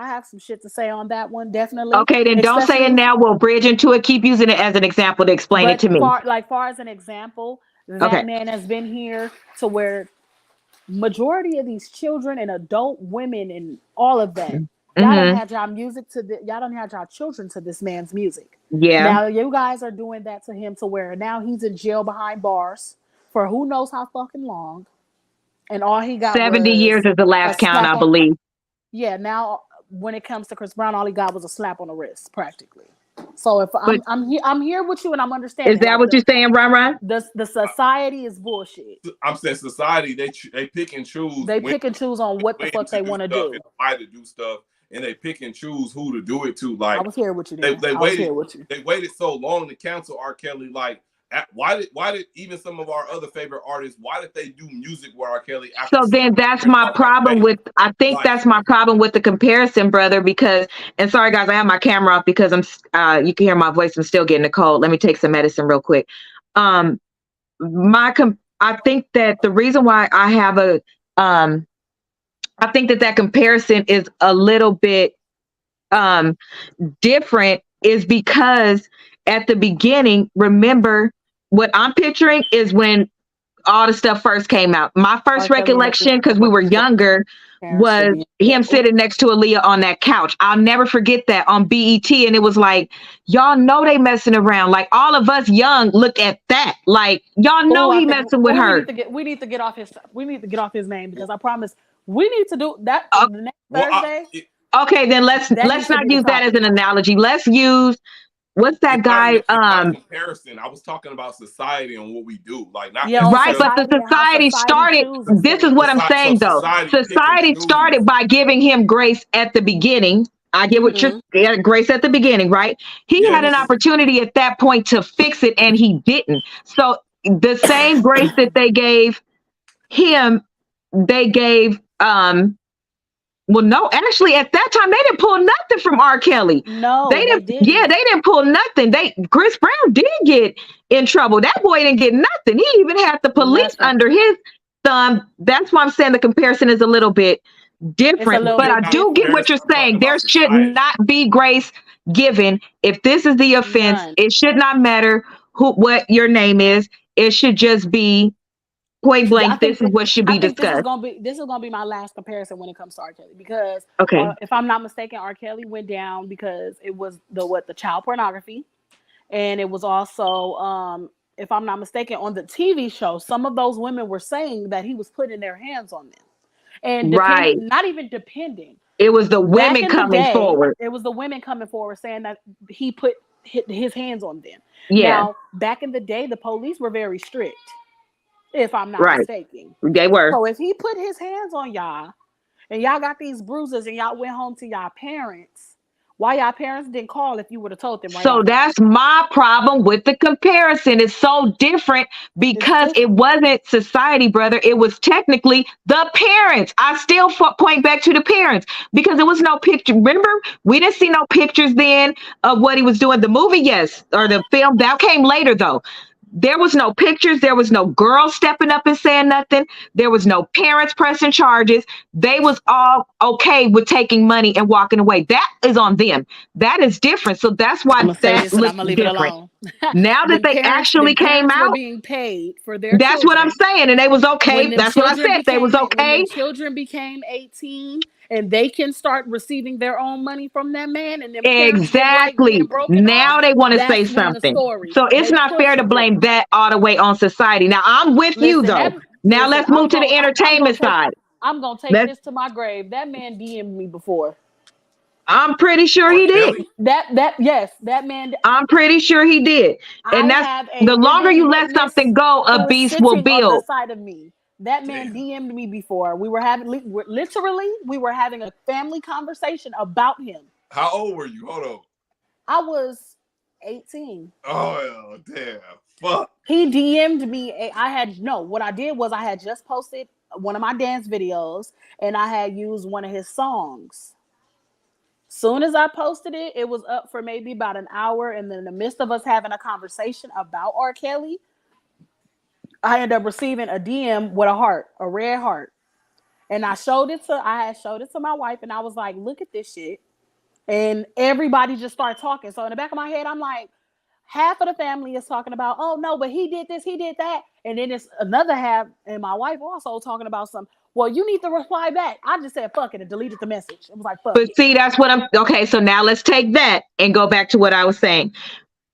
have some shit to say on that one, definitely. Okay, then don't say it now. We'll bridge into it. Keep using it as an example to explain it to me. Far as an example, that man has been here to where majority of these children and adult women and all of that, y'all don't have y'all music to y'all don't have y'all children to this man's music. Yeah. Now you guys are doing that to him to where now he's in jail behind bars for who knows how fucking long. And all he got 70 years is the last count, I believe. Yeah, now when it comes to Chris Brown, all he got was a slap on the wrist, practically. So if I'm here with you and I'm understanding. Is that what you're saying, Ron? The society is bullshit. I'm saying society, they pick and choose. They pick and choose on what the fuck they want to do. Why to do stuff, and they pick and choose who to do it to. Like I was here with you. They waited so long to cancel R. Kelly. Like why did even some of our other favorite artists, why did they do music with R. Kelly? So then that's my problem with, I think that's my problem with the comparison, brother, because, and sorry guys, I have my camera off because you can hear my voice. I'm still getting a cold. Let me take some medicine real quick. I think that the reason why I have I think that comparison is a little bit different is because at the beginning, remember what I'm picturing is when all the stuff first came out. My first recollection, because we were younger, was him sitting next to Aaliyah on that couch. I'll never forget that on BET. And it was like, y'all know they messing around. Like all of us young look at that. Like y'all know he messing with her. We need to get off his name because I promise we need to do that the next Thursday. Okay, then let's not use that as an analogy. Let's use what's that guy? Comparison. I was talking about society and what we do. Like not right, but the society started. This is what I'm saying, though. Society started by giving him grace at the beginning. I get what you're grace at the beginning, right? He had an opportunity at that point to fix it, and he didn't. So the same grace that they gave him, they gave well, no, actually, at that time, they didn't pull nothing from R. Kelly. No, they didn't. Yeah, they didn't pull nothing. Chris Brown did get in trouble. That boy didn't get nothing. He even had the police under his thumb. That's why I'm saying the comparison is a little bit different. But I do get what you're saying. There should not be grace given. If this is the offense, it should not matter what your name is. It should just be point blank. This is what should be discussed. This is gonna be my last comparison when it comes to R. Kelly because if I'm not mistaken, R. Kelly went down because it was the child pornography, and it was also if I'm not mistaken on the TV show, some of those women were saying that he was putting their hands on them, and not even depending. It was the women coming forward. It was the women coming forward saying that he put his hands on them. Yeah. Now, back in the day, the police were very strict. If I'm not mistaken. They were. So if he put his hands on y'all and y'all got these bruises and y'all went home to y'all parents, why y'all parents didn't call if you would have told them? So that's my problem with the comparison. It's so different because it wasn't society, brother. It was technically the parents. I still point back to the parents because there was no picture. Remember, we didn't see no pictures then of what he was doing. The movie, yes, or the film, that came later though. There was no pictures. There was no girl stepping up and saying nothing. There was no parents pressing charges. They was all okay with taking money and walking away. That is on them. That is different. So that's why that looks different. Now that they actually came out, being paid for their that's children. what I'm saying. And they was okay. That's what I said. They was okay. When children became 18 and they can start receiving their own money from that man. And exactly. Now they want to say something. So it's not fair to blame that all the way on society. Now I'm with you though. Now let's move to the entertainment side. I'm going to take this to my grave. That man DM'd me before. I'm pretty sure he did. Yes, that man. I'm pretty sure he did. And that's the longer you let something go, a beast will build. On the side of me. That man DM'd me before. We were having a family conversation about him. How old were you? Hold on. I was 18. Oh damn! Fuck. He DM'd me. What I did was I had just posted one of my dance videos and I had used one of his songs. Soon as I posted it, it was up for maybe about an hour, and then in the midst of us having a conversation about R. Kelly, I ended up receiving a DM with a heart, a red heart. And I had showed it to my wife, and I was like, look at this shit. And everybody just started talking. So in the back of my head, I'm like, half of the family is talking about, oh no, but he did this, he did that. And then it's another half, and my wife also talking about some, well, you need to reply back. I just said fuck it and deleted the message. It was like, fuck But it. see, that's what I'm okay. So now let's take that and go back to what I was saying.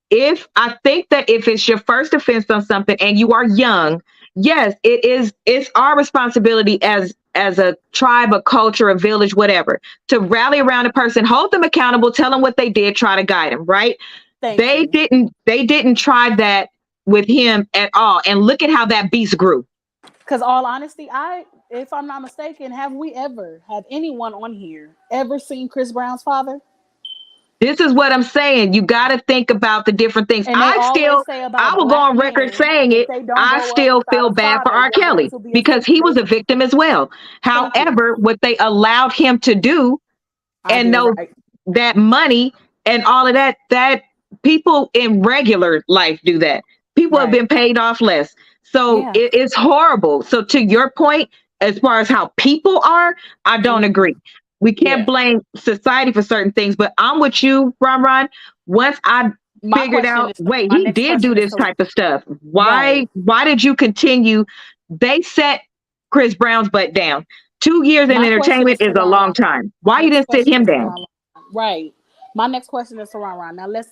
If I think that if it's your first offense on something and you are young, yes, it's our responsibility as a tribe, a culture, a village, whatever, to rally around a person, hold them accountable, tell them what they did, try to guide them, right? They didn't try that with him at all. And look at how that beast grew. Because all honesty, if I'm not mistaken, have anyone on here ever seen Chris Brown's father? This is what I'm saying. You got to think about the different things. And I will go on record saying it. I still feel bad for R. Kelly because he was a victim as well. However, what they allowed him to do and know that money and all of that people in regular life do that. People have been paid off less. So it's horrible. So to your point, as far as how people are, I don't agree. We can't blame society for certain things, but I'm with you, Ron. Once I figured out, wait, he did do this type of stuff. Why did you continue? They set Chris Brown's butt down. 2 years in entertainment is a long time. Why you didn't sit him down? Right. My next question is to Ron. Now let's,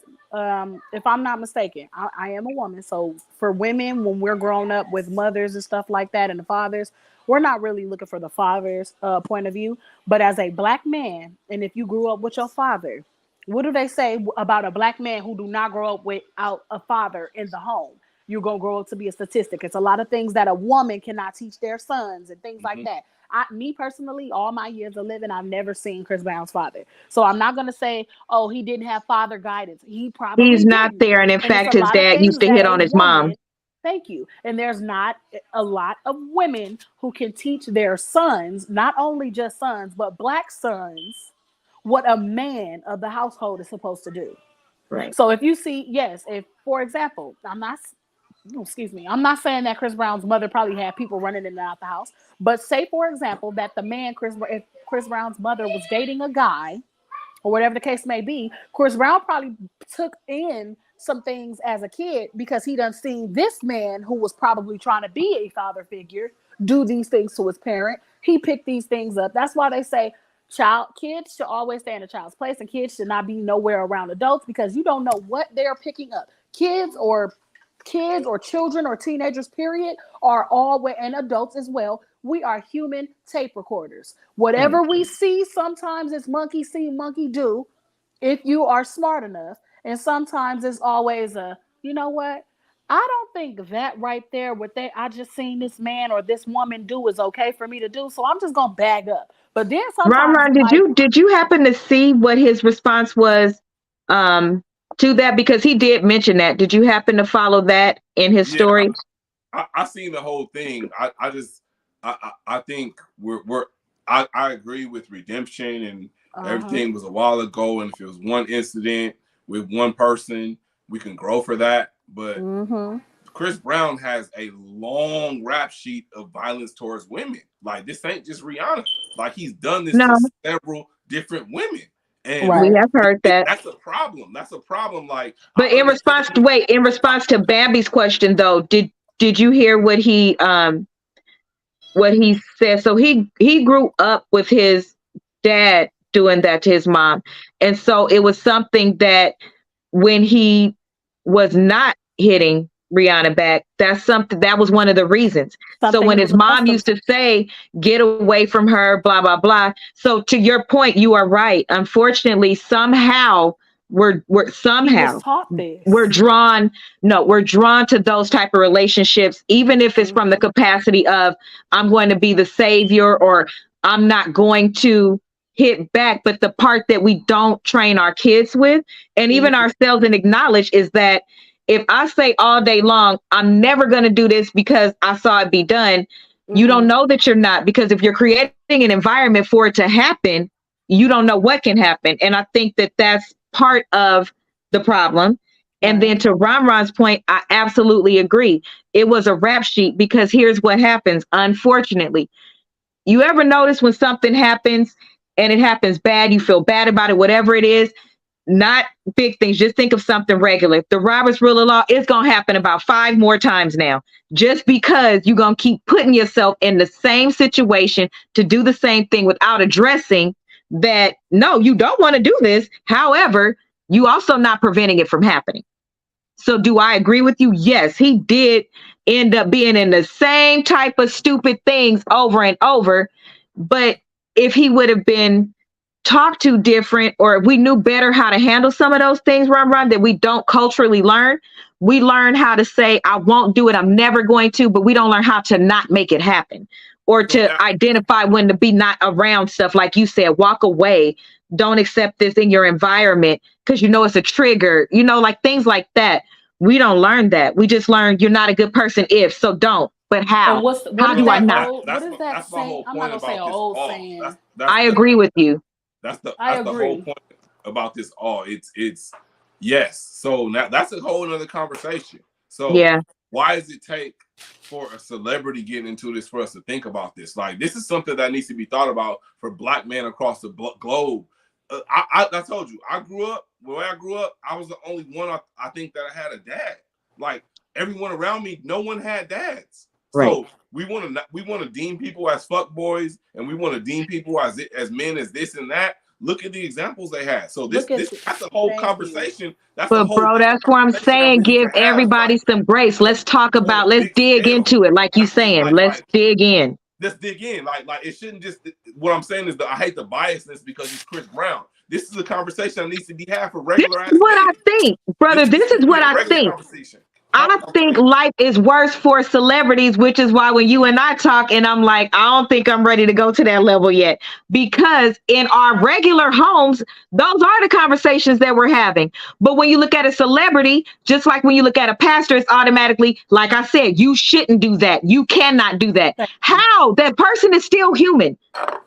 if I'm not mistaken, I am a woman. So for women, when we're growing up with mothers and stuff like that and the fathers, we're not really looking for the father's point of view. But as a black man, and if you grew up with your father, what do they say about a black man who do not grow up without a father in the home? You're going to grow up to be a statistic. It's a lot of things that a woman cannot teach their sons and things like that. Me personally, all my years of living, I've never seen Chris Brown's father. So I'm not going to say, oh, he didn't have father guidance. He's not there. And in fact, his dad used to hit on his mom. Thank you. And there's not a lot of women who can teach their sons, not only just sons, but black sons, what a man of the household is supposed to do. Right. So if you see, if, for example, I'm not saying that Chris Brown's mother probably had people running in and out the house, but say, for example, that if Chris Brown's mother was dating a guy or whatever the case may be, Chris Brown probably took in some things as a kid because he done seen this man who was probably trying to be a father figure do these things to his parent. He picked these things up. That's why they say kids should always stay in a child's place, and kids should not be nowhere around adults because you don't know what they're picking up. Kids or children or teenagers, period, are always, and adults as well. We are human tape recorders. Whatever we see, sometimes it's monkey see, monkey do, if you are smart enough. And sometimes it's always you know what? I don't think that right there, I just seen this man or this woman do is okay for me to do. So I'm just gonna bag up. But then sometimes, Ron, did you happen to see what his response was to that? Because he did mention that. Did you happen to follow that in his story? I seen the whole thing. I think I agree with redemption and everything was a while ago. And if it was one incident with one person, we can grow for that. But Chris Brown has a long rap sheet of violence towards women. Like, this ain't just Rihanna. Like, he's done this to several different women. And we have heard that. That's a problem. That's a problem. Like, but in response to Bambi's question, though, did you hear what he said? So he grew up with his dad doing that to his mom, and so it was something that when he was not hitting Rihanna back, that was one of the reasons. So when his mom used to say, get away from her, blah, blah, blah. So to your point, you are right. Unfortunately, somehow we're drawn to those type of relationships, even if it's from the capacity of I'm going to be the savior or I'm not going to hit back. But the part that we don't train our kids with and even ourselves and acknowledge is that if I say all day long, I'm never going to do this because I saw it be done, you don't know that you're not, because if you're creating an environment for it to happen, you don't know what can happen. And I think that that's part of the problem. And then to Ron's point, I absolutely agree. It was a rap sheet because here's what happens. Unfortunately, you ever notice when something happens and it happens bad, you feel bad about it, whatever it is, not big things. Just think of something regular. If the Roberts Rule of Law, it's going to happen about 5 more times now, just because you're going to keep putting yourself in the same situation to do the same thing without addressing that. No, you don't want to do this. However, you also not preventing it from happening. So do I agree with you? Yes, he did end up being in the same type of stupid things over and over. But if he would have been talked to different, or if we knew better how to handle some of those things, Ron, that we don't culturally learn, we learn how to say, I won't do it, I'm never going to, but we don't learn how to not make it happen, or to identify when to be not around stuff. Like you said, walk away. Don't accept this in your environment because you know it's a trigger, you know, like things like that. We don't learn that. We just learn you're not a good person if, so don't. But how? How do I not? What is that saying? I'm not going to say an old saying. I agree with you. That's the whole point about this all. It's yes. So now that's a whole other conversation. So yeah, why does it take for a celebrity getting into this for us to think about this? Like, this is something that needs to be thought about for Black men across the globe. I told you, I grew up, I was the only one I think that I had a dad. Like, everyone around me, no one had dads. Right. So we want to deem people as fuck boys, and we want to deem people as men as this and that. Look at the examples they had. So that's the whole conversation. That's what I'm saying. Give everybody some grace. Let's talk about. Let's dig into it, like you saying. Let's dig in. Let's dig in. Like it shouldn't just. What I'm saying is that I hate the biasness because it's Chris Brown. This is a conversation that needs to be had for regular. This is what I think, brother. This is what I think. I think life is worse for celebrities, which is why when you and I talk, and I'm like, I don't think I'm ready to go to that level yet, because in our regular homes, those are the conversations that we're having. But when you look at a celebrity, just like when you look at a pastor, it's automatically, like I said, you shouldn't do that. You cannot do that. How? That person is still human.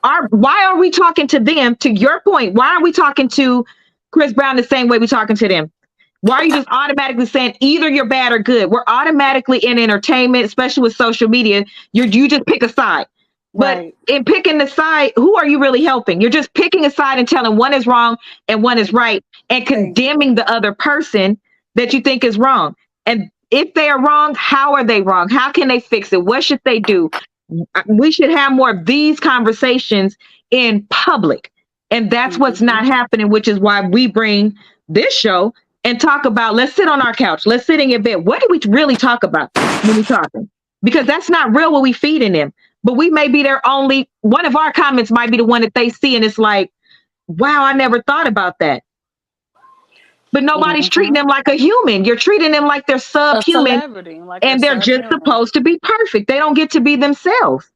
Why are we talking to them? To your point, why are we talking to Chris Brown the same way we're talking to them? Why are you just automatically saying either you're bad or good? We're automatically in entertainment, especially with social media. You just pick a side. But in picking the side, who are you really helping? You're just picking a side and telling one is wrong and one is right, and condemning the other person that you think is wrong. And if they are wrong, how are they wrong? How can they fix it? What should they do? We should have more of these conversations in public. And that's what's not happening, which is why we bring this show and talk about, let's sit on our couch, let's sit in your bed. What do we really talk about when we're talking? Because that's not real what we feeding them. But we may be their only, one of our comments might be the one that they see, and it's like, wow, I never thought about that. But nobody's treating them like a human. You're treating them like they're subhuman, and they're just supposed to be perfect. They don't get to be themselves.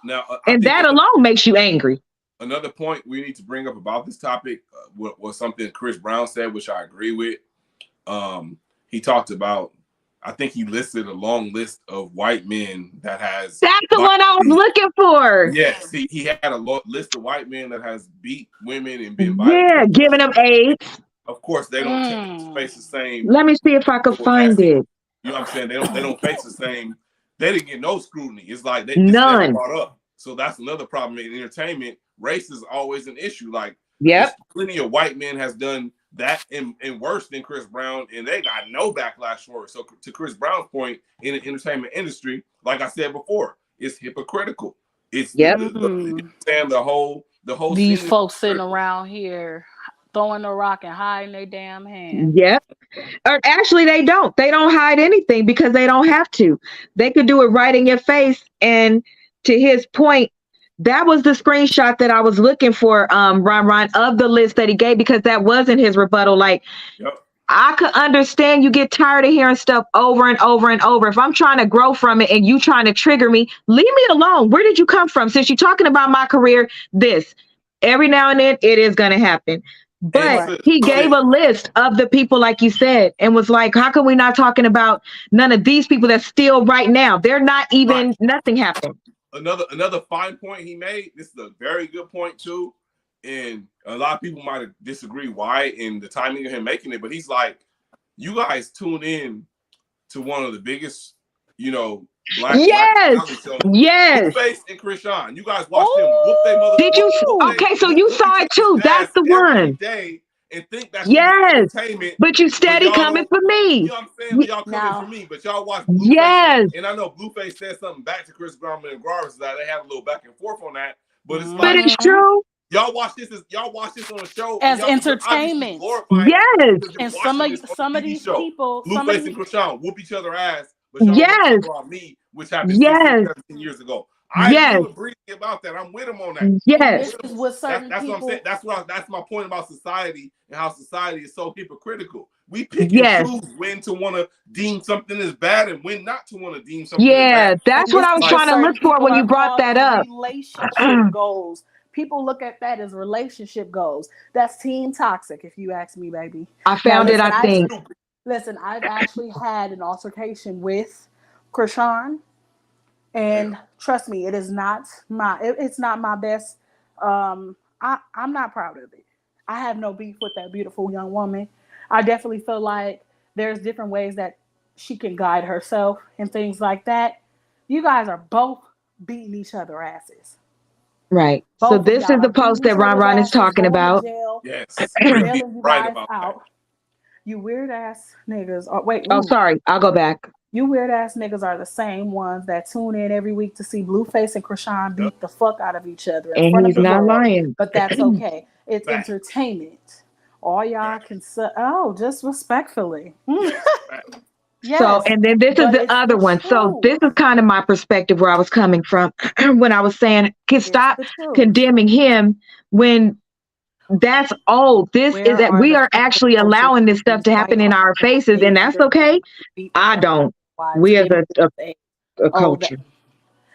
Now, and that alone makes you angry. Another point we need to bring up about this topic was something Chris Brown said, which I agree with. He talked about, I think he listed a long list of white men that has. That's the one I was looking for. Yes, he had a list of white men that has beat women and been violent. Giving them AIDS. Of course, they don't face the same. Let me see if I can find it. You know what I'm saying? They don't face the same. They didn't get no scrutiny. It's like they none brought up. So that's another problem in entertainment. Race is always an issue. Like, plenty of white men has done that and worse than Chris Brown, and they got no backlash for it. So to Chris Brown's point, in the entertainment industry, like I said before, it's hypocritical. It's the whole these folks sitting around here throwing a rock and hiding their damn hand. Yep. Or actually, they don't hide anything because they don't have to. They could do it right in your face. And to his point, that was the screenshot that I was looking for, Ron, of the list that he gave, because that wasn't his rebuttal. Like, I could understand you get tired of hearing stuff over and over and over. If I'm trying to grow from it and you trying to trigger me, leave me alone. Where did you come from? Since you're talking about my career, every now and then it is going to happen. But he gave a list of the people, like you said, and was like, how come we not talking about none of these people that's still right now? They're not even, nothing happened. Another fine point he made. This is a very good point too. And a lot of people might disagree why in the timing of him making it, but he's like, you guys tune in to one of the biggest, black reality shows. Yes. Blueface and Krishan. You guys watch them whoop they mother. Did you? Okay, so you saw it too. That's the one. Day and think that's entertainment. But you steady coming for me. You know what I'm saying? But y'all coming for me. But y'all watch Blueface. Yes. And I know Blueface said something back to Chris Brown and Gravis that they have a little back and forth on that. But it's but it's true. Y'all watch this on a show as entertainment. Yes. And some of these people, Blueface and Krishan whoop each other ass. But y'all talk about me, which happened 16, 17 years ago. I do agree about that. I'm with him on that. Yes. This is what certain that's people, what I'm saying. That's my point about society and how society is so hypocritical. We pick and choose when to want to deem something as bad and when not to want to deem something as bad. That's what I was trying to look for when you brought that up. Relationship goals. People look at that as relationship goals. That's team toxic, if you ask me, baby. I found it, I think. Listen, I've actually had an altercation with Krishan. And trust me, it's not my best. I'm not proud of it. I have no beef with that beautiful young woman. I definitely feel like there's different ways that she can guide herself and things like that. You guys are both beating each other asses. Right. So this is the post that Ron is talking about. Yes. You right about out. That. You weird ass niggas. Sorry. I'll go back. You weird ass niggas are the same ones that tune in every week to see Blueface and Krishan beat the fuck out of each other in front of the world. Lying. But that's okay. It's entertainment. All y'all can say, just respectfully. Yes, so, and then this is the other one. True. So this is kind of my perspective where I was coming from when I was saying, stop condemning him when that's old. This is that we are actually allowing this stuff to happen in our faces, and that's okay. I don't. We as a culture.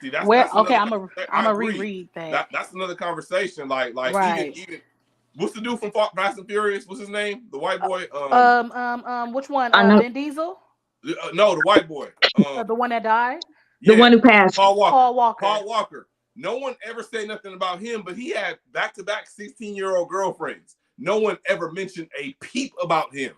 See, that's I'm gonna reread that. That's another conversation. Like even what's the dude from Fast and Furious? What's his name? The white boy. Which one? Vin Diesel. No, the white boy. The one that died? The one who passed. Paul Walker. No one ever said nothing about him, but he had back-to-back 16-year-old girlfriends. No one ever mentioned a peep about him.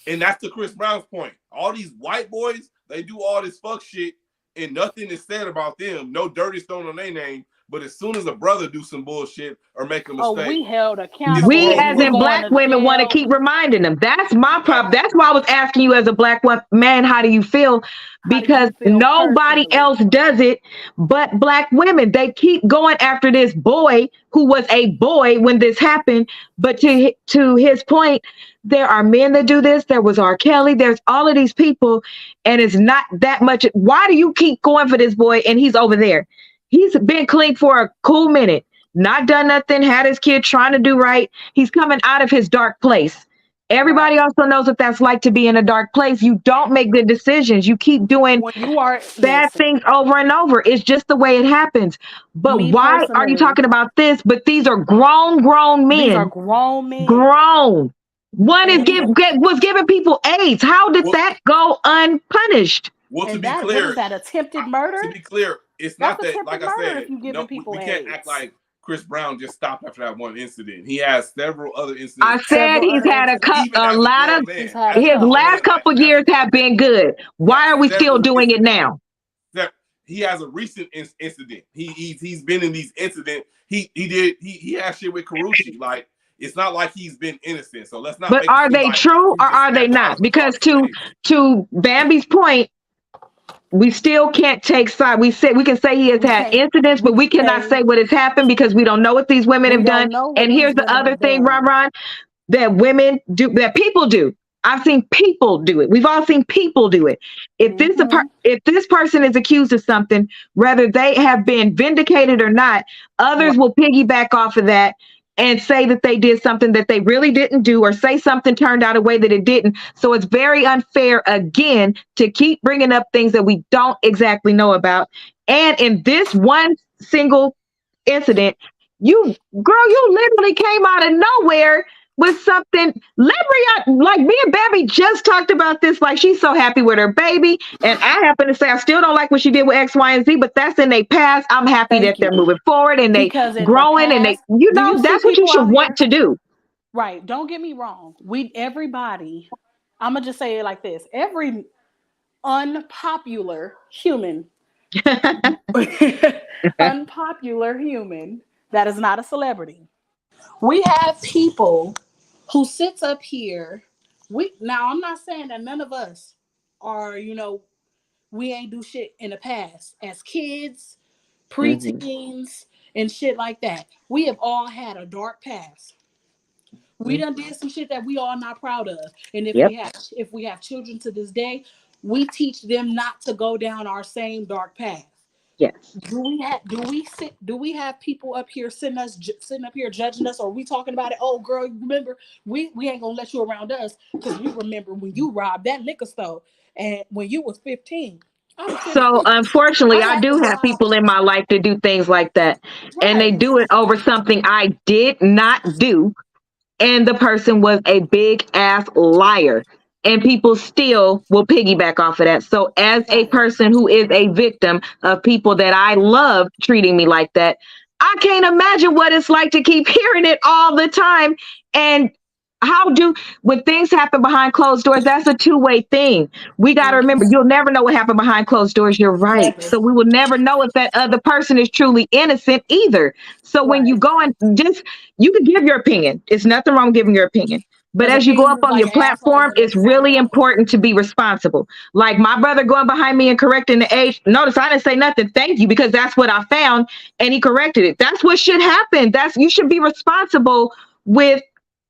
And that's to Chris Brown's point. All these white boys, they do all this fuck shit, and nothing is said about them. No dirty stone on their name. But as soon as a brother do some bullshit or make a mistake, we held accountable. We as in black women want to keep reminding them. That's my problem. That's why I was asking you as a black man, how do you feel? Because nobody else does it but black women. They keep going after this boy who was a boy when this happened. But to his point, there are men that do this. There was R. Kelly. There's all of these people, and it's not that much. Why do you keep going for this boy and he's over there? He's been clean for a cool minute, not done nothing, had his kid trying to do right. He's coming out of his dark place. Everybody also knows what that's like to be in a dark place. You don't make good decisions. You keep doing bad things over and over. It's just the way it happens. But why are you talking about this? But these are grown men. These are grown men. Grown. One was giving people AIDS. How did that go unpunished? Well, to be clear, what is that, attempted murder? To be clear, it's not that, like I said, we can't act like Chris Brown just stopped after that one incident. He has several other incidents. I said he's had a lot of, his last couple years have been good. Why are we still doing it now? He has a recent incident. He's been in these incidents. He had shit with Karuchi. Like, it's not like he's been innocent. So let's not. But are they true or are they not? Because to Bambi's point, we still can't take side. We can say he has had incidents, but we cannot say what has happened because we don't know what these women have done. And here's the other thing, Ron, that women do, that people do. I've seen people do it. We've all seen people do it. If this person is accused of something, whether they have been vindicated or not, others will piggyback off of that and say that they did something that they really didn't do, or say something turned out a way that it didn't. So it's very unfair, again, to keep bringing up things that we don't exactly know about. And in this one single incident, you literally came out of nowhere with something. Let Brianna, like me and Babby just talked about this. Like she's so happy with her baby, and I happen to say I still don't like what she did with X, Y, and Z, but that's in their past. I'm happy that they're moving forward and they Because in the growing and they, past, you do you know, see that's what you people should out want here? to do. Right. Don't get me wrong. Everybody, I'm gonna just say it like this: every unpopular human, unpopular human that is not a celebrity. We have people who sits up here. Now I'm not saying that none of us are, we ain't do shit in the past as kids, Mhm. preteens, and shit like that. We have all had a dark past. We done did some shit that we all not proud of. And Yep. if we have children to this day, we teach them not to go down our same dark path. Yes. Do we have people up here sitting up here judging us, or are we talking about it? Oh girl, remember we ain't gonna let you around us because we remember when you robbed that liquor store and when you was 15. I was So 15. unfortunately, I I had to do have rob. people in my life to do things like that, and they Right. do it over something I did not do, and the person was a big ass liar. And people still will piggyback off of that. So, as a Right. person who is a victim of people that I love treating me like that, I can't imagine what it's like to keep hearing it all the time. And when things happen behind closed doors, that's a two-way thing. We got to remember, you'll never know what happened behind closed doors. You're right. Never. So we will never know if that other person is truly innocent either. So when you Right. go and you can give your opinion. It's nothing wrong with giving your opinion. But Because as you go up opinions on like your assholes platform, are at it's the same really time. important to be responsible. Like my brother going behind me and correcting the age. Notice I didn't say nothing. Thank you, because that's what I found, and he corrected it. That's what should happen. You should be responsible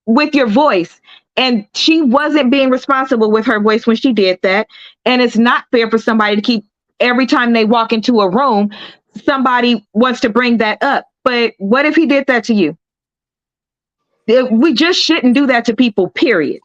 with your voice. And she wasn't being responsible with her voice when she did that. And it's not fair for somebody to keep every time they walk into a room, somebody wants to bring that up. But what if he did that to you? We just shouldn't do that to people, period,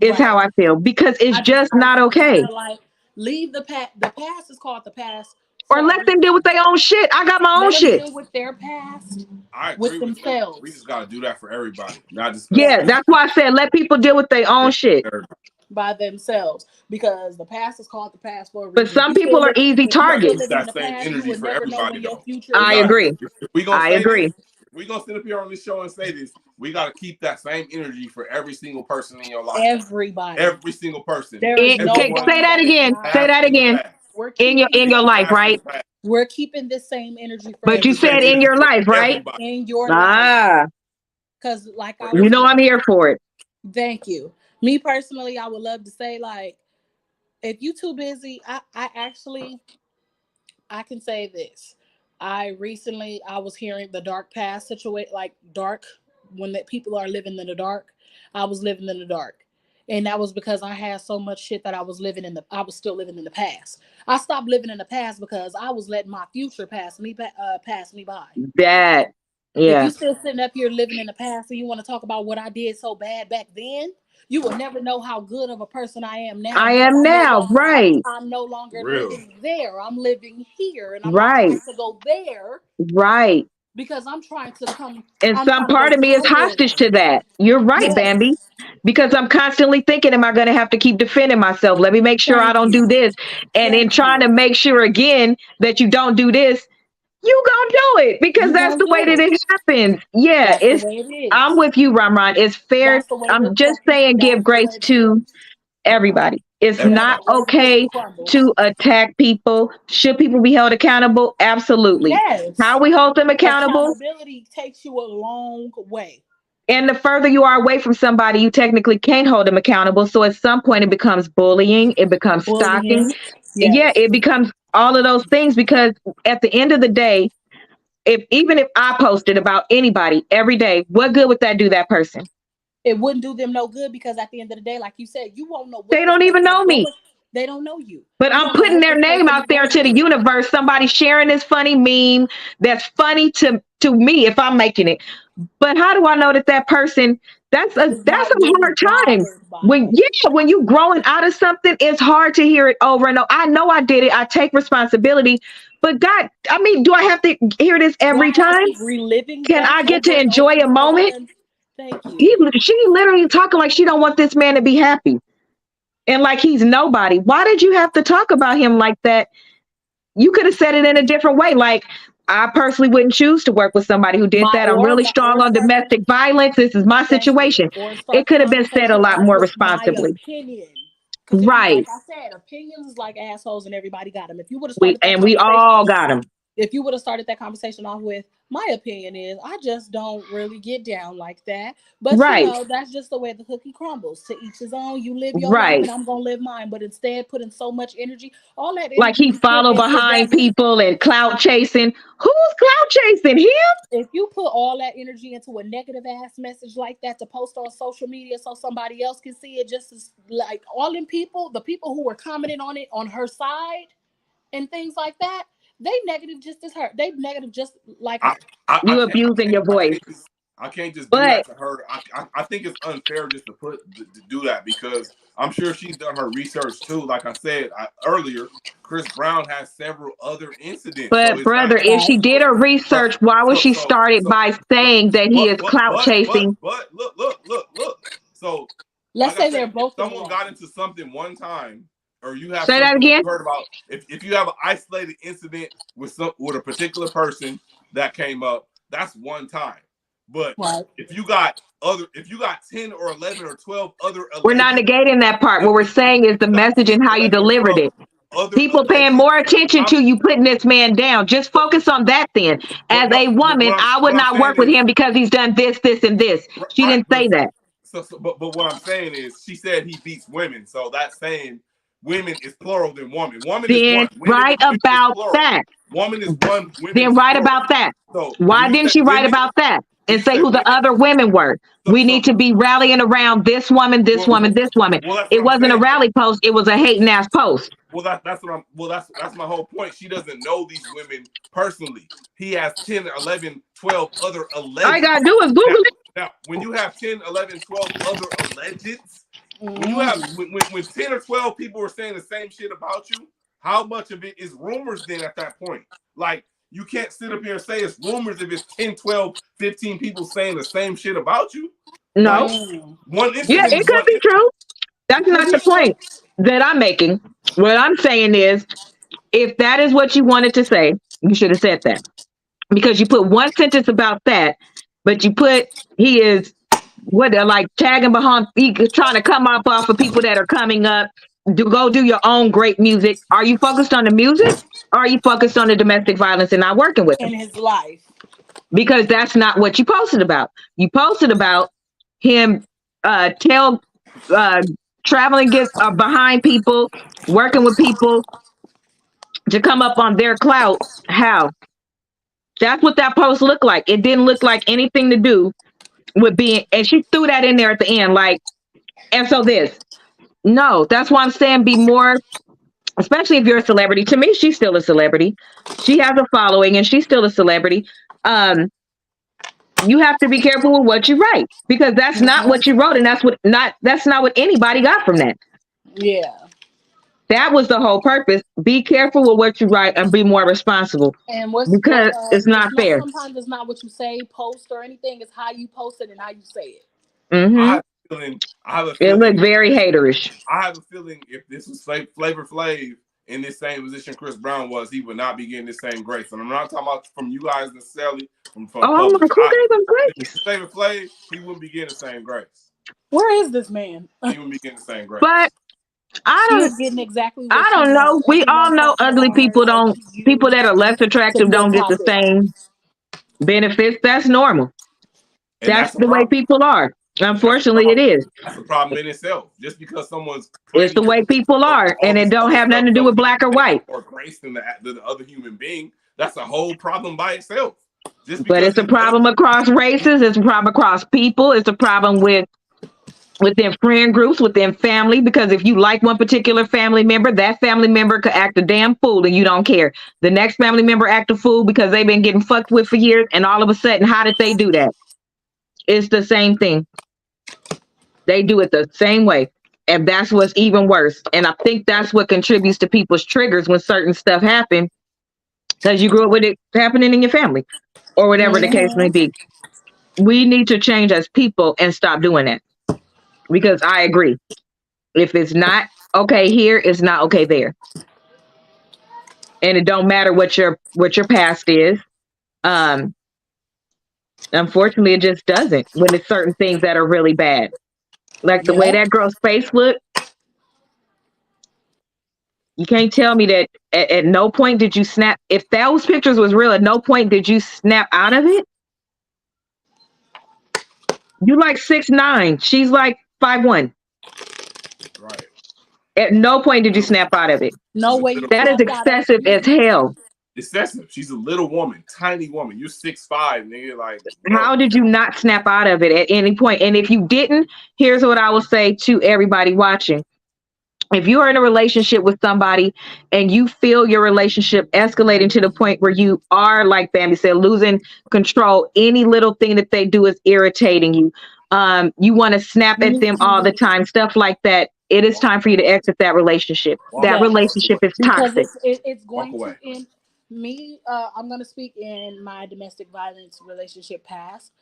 is how Right. I feel, because it's I just just not okay. feel like leave the past. The past is called the past Or for a let them deal reason. with their own shit. I got my own Let them shit. deal with their past I with agree with you. We themselves. just got to do that for everybody, not just Yes, Yeah, specific. that's why I said let people deal with their Yeah, own shit. everybody. by themselves because the past is called the past for a But reason. some people are easy If you Gotta still targets. keep living in that the same past, you energy would for never know everybody, when your though. future We is I gotta. agree. here. If we gonna I say agree. this, we gonna sit up here on this show and say this. We gotta keep that same energy for every single person in your life. Everybody. Every single person. There is no Okay, Everyone say one that that is again. not. Say past that in the again. past. We're In your keeping life, Past in right? the past. we're keeping this same energy for But Keep you the same said everybody in energy your for life, right? everybody. in your life. Ah, Because like For I you was know everybody. I'm here for it. thank you. Me personally, I would love to say like if you too busy, I actually I can say this. I was hearing the dark past situation, like dark when that people are living in the dark. I was living in the dark, and that was because I had so much shit that I was still living in the past. I stopped living in the past because I was letting my future pass me by. That, If you yeah. still sitting up here living in the past and you want to talk about what I did so bad back then, you will never know how good of a person I am now I because am now, right, I'm no longer Real. living there. I'm living here and I'm not right, trying to go there right. because And I'm some trying to go part of me is forward. hostage to that. You're right, Bambi. Yes. Because I'm constantly thinking, am I going to have to keep defending myself? Let me make sure I Thank don't you. do this. And in Thank trying you. to make sure again that you don't do this, you gonna do it because You that's gonna the way do that it. it happens. Yeah, That's the way it I'm is. with you, Ramron. It's fair. That's the way I'm just saying give that's the grace way to everybody. It's that's not the Everybody. way the cookie okay crumbles. to attack people. Should people be held accountable? Absolutely. How Yes. we hold them accountable? Accountability takes you a long way. And the further you are away from somebody, you technically can't hold them accountable. So at some point, it becomes bullying, it becomes stalking. Bullying. Yeah, Yes. it becomes all of those things because at the end of the day, even if I posted about anybody every day, what good would that do that person? It wouldn't do them no good because at the end of the day, like you said, you won't know what They this don't even person is know me. going. They don't know you. But You I'm don't know putting what their this name person out is there going to the through. universe. Somebody sharing this funny meme that's funny to me if I'm making it. But how do I know that that person It's that's not a really hard time. bothered by When it. when you growing out of something, it's hard to hear it over and over. I know I did it. I take responsibility. But God, I mean, do I have to hear this Do I every have to time? keep reliving Can that I get over to and over enjoy a because moment? Thank you. She literally talking like she don't want this man to be happy. And like he's nobody. Why did you have to talk about him like that? You could have said it in a different way. Like, I personally wouldn't choose to work with somebody who did that. I'm really strong on domestic violence. This is my situation. It could have been said a lot more responsibly. Opinion. Right. Like I said, opinions is like assholes and everybody got them. If you would have started we all got them. If you would have started that conversation off with, my opinion is, I just don't really get down like that. But right. You know, that's just the way the cookie crumbles. To each his own. You live your life and I'm going to live mine. But instead, putting so much energy, all that energy. Like he follow behind people and clout chasing. Who's clout chasing? Him? If you put all that energy into a negative ass message like that to post on social media so somebody else can see it, just as like all them people, the people who were commenting on it on her side and things like that, they negative just as her. They negative just like her. You abusing your voice. I can't just do that to her. I think it's unfair just to do that, because I'm sure she's done her research too. Like I said earlier, Chris Brown has several other incidents. But brother, if she did her research, why was she started by saying that he is clout chasing? But look. So let's say they're both. Someone got into something one time. Or you have say that again. Heard about if you have an isolated incident with a particular person that came up, that's one time. But if you got 10 or 11 or 12 other, we're not negating that part. What we're saying is the message and how you delivered it. People paying more attention to you putting this man down. Just focus on that then. As a woman, I would not work with him because he's done this, this, and this. She didn't say that. But what I'm saying is, she said he beats women. So that's saying women is plural than woman. Woman is one. Right about that. Woman is one. Then right about that. So why didn't she write about that and say who the other women were? We need to be rallying around this woman, this woman, this woman. It wasn't a rally post. It was a hating ass post. That's my whole point. She doesn't know these women personally. He has 10, 11, 12 other alleged. All I gotta do is Google it. Now, when you have 10, 11, 12 other allegeds, when you have when 10 or 12 people are saying the same shit about you, how much of it is rumors then at that point? Like, you can't sit up here and say it's rumors if it's 10, 12, 15 people saying the same shit about you. No. It could be true. That's not the point that I'm making. What I'm saying is, if that is what you wanted to say, you should have said that. Because you put one sentence about that, but you put he is what they're like tagging behind, trying to come up off of people that are coming up. Go do your own great music. Are you focused on the music, or are you focused on the domestic violence and not working with him? In his life. Because that's not what you posted about. You posted about him traveling behind people, working with people to come up on their clout. How? That's what that post looked like. It didn't look like anything to do with being, and she threw that in there at the end, like, and so this. No, that's why I'm saying be more, especially if you're a celebrity. To me, she's still a celebrity. She has a following and she's still a celebrity. You have to be careful with what you write, because that's not what you wrote, and that's not what anybody got from that. Yeah. That was the whole purpose. Be careful with what you write and be more responsible. And because it's not fair. Sometimes it's not what you say, post, or anything. It's how you post it and how you say it. Mm-hmm. I have a feeling, it looked very haterish. I have a feeling if this was Flavor Flav in this same position Chris Brown was, he would not be getting the same grace. And I'm not talking about from you guys necessarily. From I'm like, who gave him grace? Flavor Flav, he wouldn't be getting the same grace. Where is this man? He wouldn't be getting the same grace. But I don't know. We all know ugly people people that are less attractive don't get the same benefits. That's normal. That's the way people are. Unfortunately, it is. That's a problem in itself. Just because someone's it's the way people are, and it don't have nothing to do with black or white or grace than the other human being. That's a whole problem by itself. But it's a problem across races. It's a problem across people. It's a problem within friend groups, within family. Because if you like one particular family member, that family member could act a damn fool, and you don't care. The next family member act a fool because they've been getting fucked with for years, and all of a sudden, how did they do that? It's the same thing. They do it the same way. And that's what's even worse. And I think that's what contributes to people's triggers when certain stuff happen, because you grew up with it happening in your family or whatever the case may be. we need to change as people and stop doing that. Because I agree. If it's not okay here, it's not okay there. And it don't matter what your past is. Um, Unfortunately, it just doesn't when it's certain things that are really bad. Like the way Yeah. that girl's face looked, you can't tell me that at no point did you snap. If those pictures was real, at no point did you snap out of it. You like 6'9", she's like 5'1". Right. At no point did you snap out of it. No way you That is snapped out of excessive as it. hell. Excessive. She's a little woman, tiny woman. You're 6'5", nigga. Like, how did you not snap out of it at any point? And if you didn't, here's what I will say to everybody watching. If you are in a relationship with somebody and you feel your relationship escalating to the point where you are, like Bambi said, losing control, any little thing that they do is irritating you. You want to snap at them all the time, stuff like that. It is time for you to exit that relationship. That relationship is toxic. Because it's going to end. I'm going to speak in my domestic violence relationship past.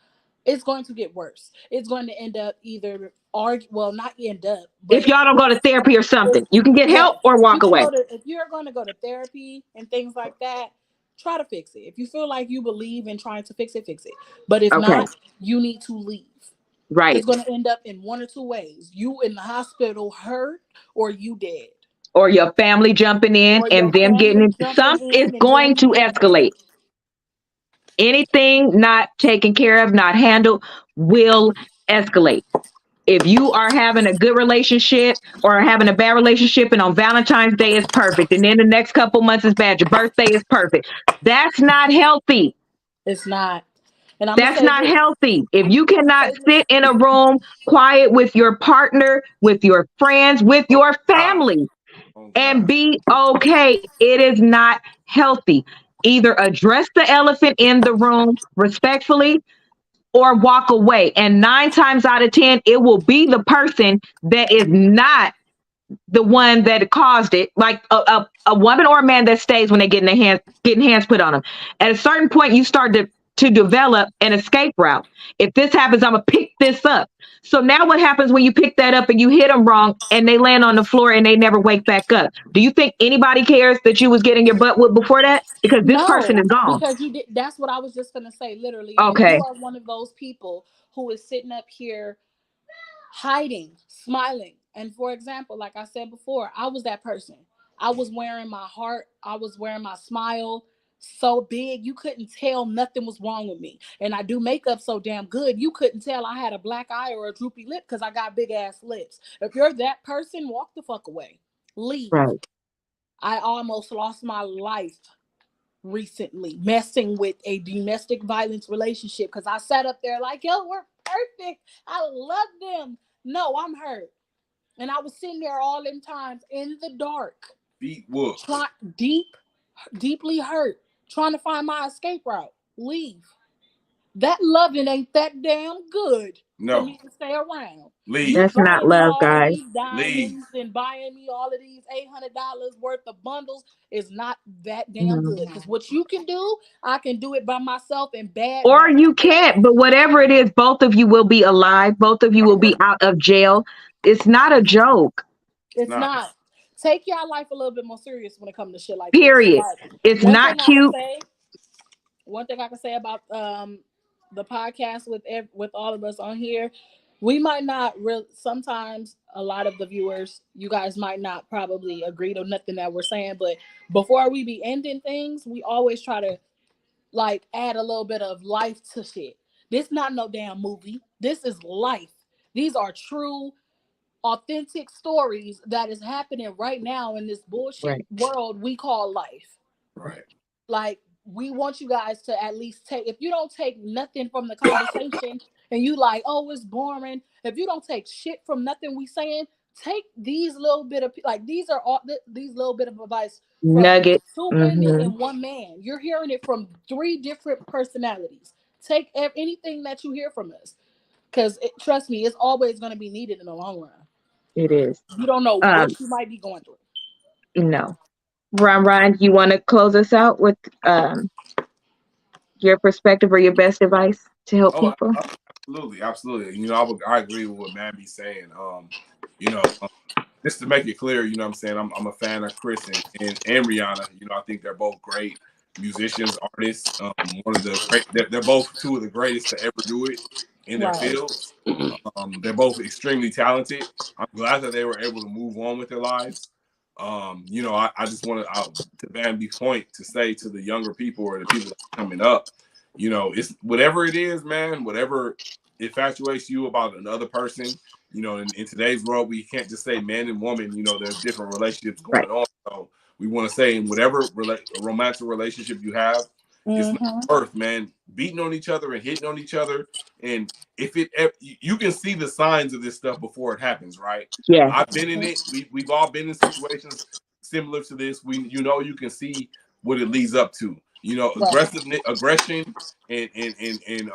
It's going to get worse. It's going to end up either not end up. But if y'all don't go to therapy or something, you can get help or walk away. If you're going to go to therapy and things like that, try to fix it. If you feel like you believe in trying to fix it, fix it. But if not, you need to leave. Right. It's going to end up in one or two ways. You in the hospital hurt, or you dead. Or your family jumping in and them getting into something is going to escalate. Anything not taken care of, not handled, will escalate. If you are having a good relationship or having a bad relationship and on Valentine's Day is perfect, and then the next couple months is bad, your birthday is perfect. That's not healthy. It's not. And that's not healthy. If you cannot sit in a room quiet with your partner, with your friends, with your family, and be okay, it is not healthy. Either address the elephant in the room respectfully or walk away. And 9 times out of 10, it will be the person that is not the one that caused it, like a woman or a man that stays when they getting hands put on them. At a certain point, you start to develop an escape route. If this happens, I'm gonna pick this up. So now what happens when you pick that up and you hit them wrong and they land on the floor and they never wake back up? Do you think anybody cares that you was getting your butt whipped before that? Because this person is gone. Because you did. That's what I was just gonna say. Literally, okay. You are one of those people who is sitting up here hiding, smiling. And for example, like I said before, I was that person. I was wearing my heart. I was wearing my smile so big you couldn't tell nothing was wrong with me. And I do makeup so damn good you couldn't tell I had a black eye or a droopy lip because I got big ass lips. If you're that person, walk the fuck away. Leave. Right. I almost lost my life recently messing with a domestic violence relationship because I sat up there like, yo, we're perfect. I love them. No, I'm hurt. And I was sitting there all them times in the dark. Deeply hurt. Trying to find my escape route. Leave. That loving ain't that damn good for me to stay around. Leave. That's not love, guys. Leave. And buying me all of these $800 worth of bundles is not that damn good. Because what you can do, I can do it by myself and bad. Or you can't. But whatever it is, both of you will be alive. Both of you will be out of jail. It's not a joke. It's not. Take your life a little bit more serious when it comes to shit like Period. This. It's not cute. One thing I can say about the podcast with all of us on here, we might not sometimes a lot of the viewers, you guys might not probably agree to nothing that we're saying, but before we be ending things, we always try to like add a little bit of life to shit. This not no damn movie. This is life. These are true, authentic stories that is happening right now in this bullshit world we call life. Right. Like, we want you guys to at least take, if you don't take nothing from the conversation and you like, oh, it's boring. If you don't take shit from nothing we saying, take these little bit of, like, these are all these little bit of advice from nugget 2 women and 1 man. You're hearing it from 3 different personalities. Take anything that you hear from us, because trust me, it's always going to be needed in the long run. It is. You don't know what you might be going through. No. Ryan, you want to close us out with your perspective or your best advice? to help Oh, people? absolutely, absolutely. I agree with what Manby's saying. You know, just to make it clear, I'm saying I'm a fan of Chris and Rihanna. I think they're both great musicians, artists. One of the great, they're both two of the greatest to ever do it in their Right. fields. They're both extremely talented. I'm glad that they were able to move on with their lives. I just want to Bambi's point to say to the younger people or the people that are coming up, it's whatever it is, man, whatever infatuates you about another person. In today's world, we can't just say man and woman. There's different relationships Right. going on. So we want to say in whatever romantic relationship you have, it's not Mm-hmm. worth, man, beating on each other and hitting on each other. And if you can see the signs of this stuff before it happens, right? Yeah. I've been in it. We've all been in situations similar to this. You can see what it leads up to. Right. Aggression, and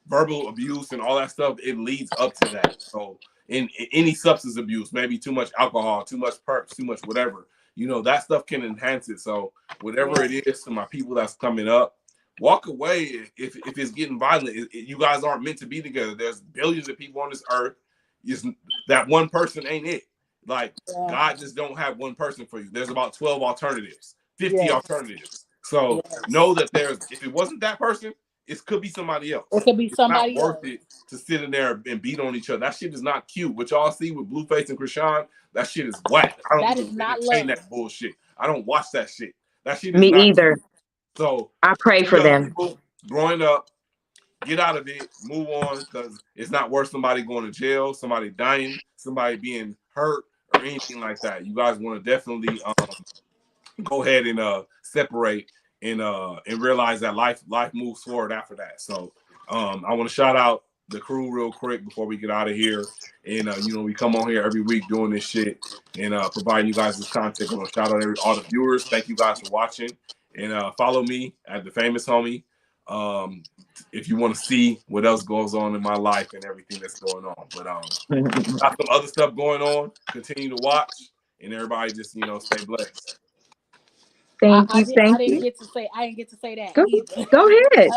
verbal abuse and all that stuff. It leads up to that. So in any substance abuse, maybe too much alcohol, too much perps, too much whatever. That stuff can enhance it. So whatever Yeah. it is to my people that's coming up, walk away if it's getting violent. You guys aren't meant to be together. There's billions of people on this earth. Is that one person ain't it? Like Yeah. God just don't have one person for you. There's about 12 alternatives, 50 Yes. alternatives. So Yes. know that if it wasn't that person, it could be somebody It else. could be It's not somebody worth else. it to sit in there and beat on each other. That shit is not cute. What y'all see with Blueface and Krishan, that shit is whack. I don't That even is not entertain love. that bullshit. I don't watch that shit. That shit is Me not either. cute. So I pray you for young them. people growing up, get out of it, move on, because it's not worth somebody going to jail, somebody dying, somebody being hurt, or anything like that. You guys want to definitely go ahead and separate and realize that life moves forward after that. So I want to shout out the crew real quick before we get out of here. And we come on here every week doing this shit and providing you guys this content. I want to shout out all the viewers. Thank you guys for watching. And follow me at the famous homie. If you want to see what else goes on in my life and everything that's going on. But got some other stuff going on. Continue to watch. And everybody just, stay blessed. Thank you. I Thank didn't you. get to say that Go, either. go ahead.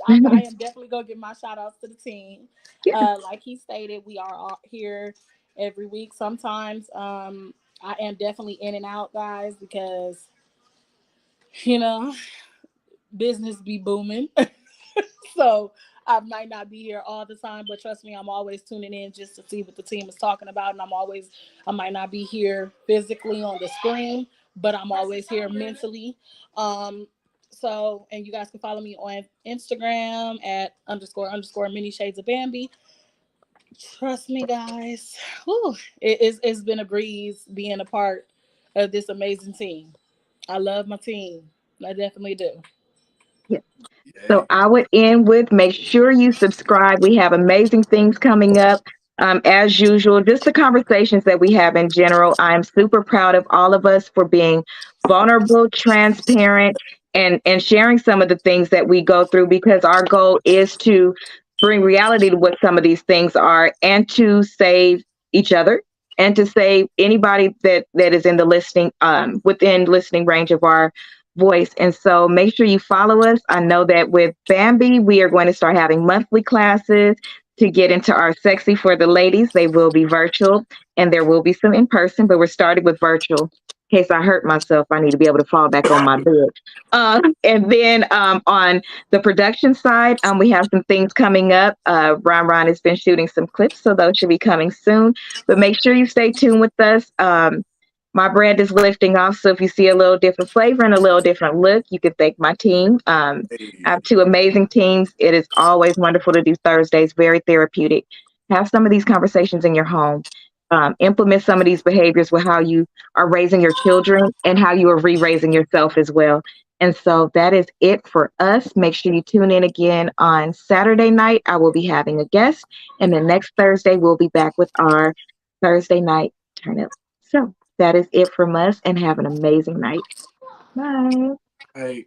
I am definitely gonna give my shout outs to the team. Yeah. Like he stated, we are all here every week. Sometimes I am definitely in and out, guys, because you know business be booming. So I might not be here all the time, but trust me, I'm always tuning in just to see what the team is talking about. And I might not be here physically on the screen, but I'm always here mentally. And you guys can follow me on Instagram at __ many shades of Bambi. Trust me, guys. Whew, it's been a breeze being a part of this amazing team. I love my team. I definitely do. Yeah. So I would end with make sure you subscribe. We have amazing things coming up. As usual, just the conversations that we have in general. I'm super proud of all of us for being vulnerable, transparent, and sharing some of the things that we go through because our goal is to bring reality to what some of these things are and to save each other and to save anybody that is in the listening within listening range of our voice. And so make sure you follow us. I know that with Bambi, we are going to start having monthly classes to get into our sexy for the ladies. They will be virtual and there will be some in person, but we're starting with virtual. In case I hurt myself, I need to be able to fall back on my bed. And then on the production side, we have some things coming up. Ron has been shooting some clips, so those should be coming soon. But make sure you stay tuned with us. My brand is lifting off, so if you see a little different flavor and a little different look, you can thank my team. I have two amazing teams. It is always wonderful to do Thursdays, very therapeutic. Have some of these conversations in your home. Implement some of these behaviors with how you are raising your children and how you are re-raising yourself as well. And so that is it for us. Make sure you tune in again on Saturday night. I will be having a guest, and then next Thursday we'll be back with our Thursday night turn up. So that is it from us, and have an amazing night. Bye. Hey.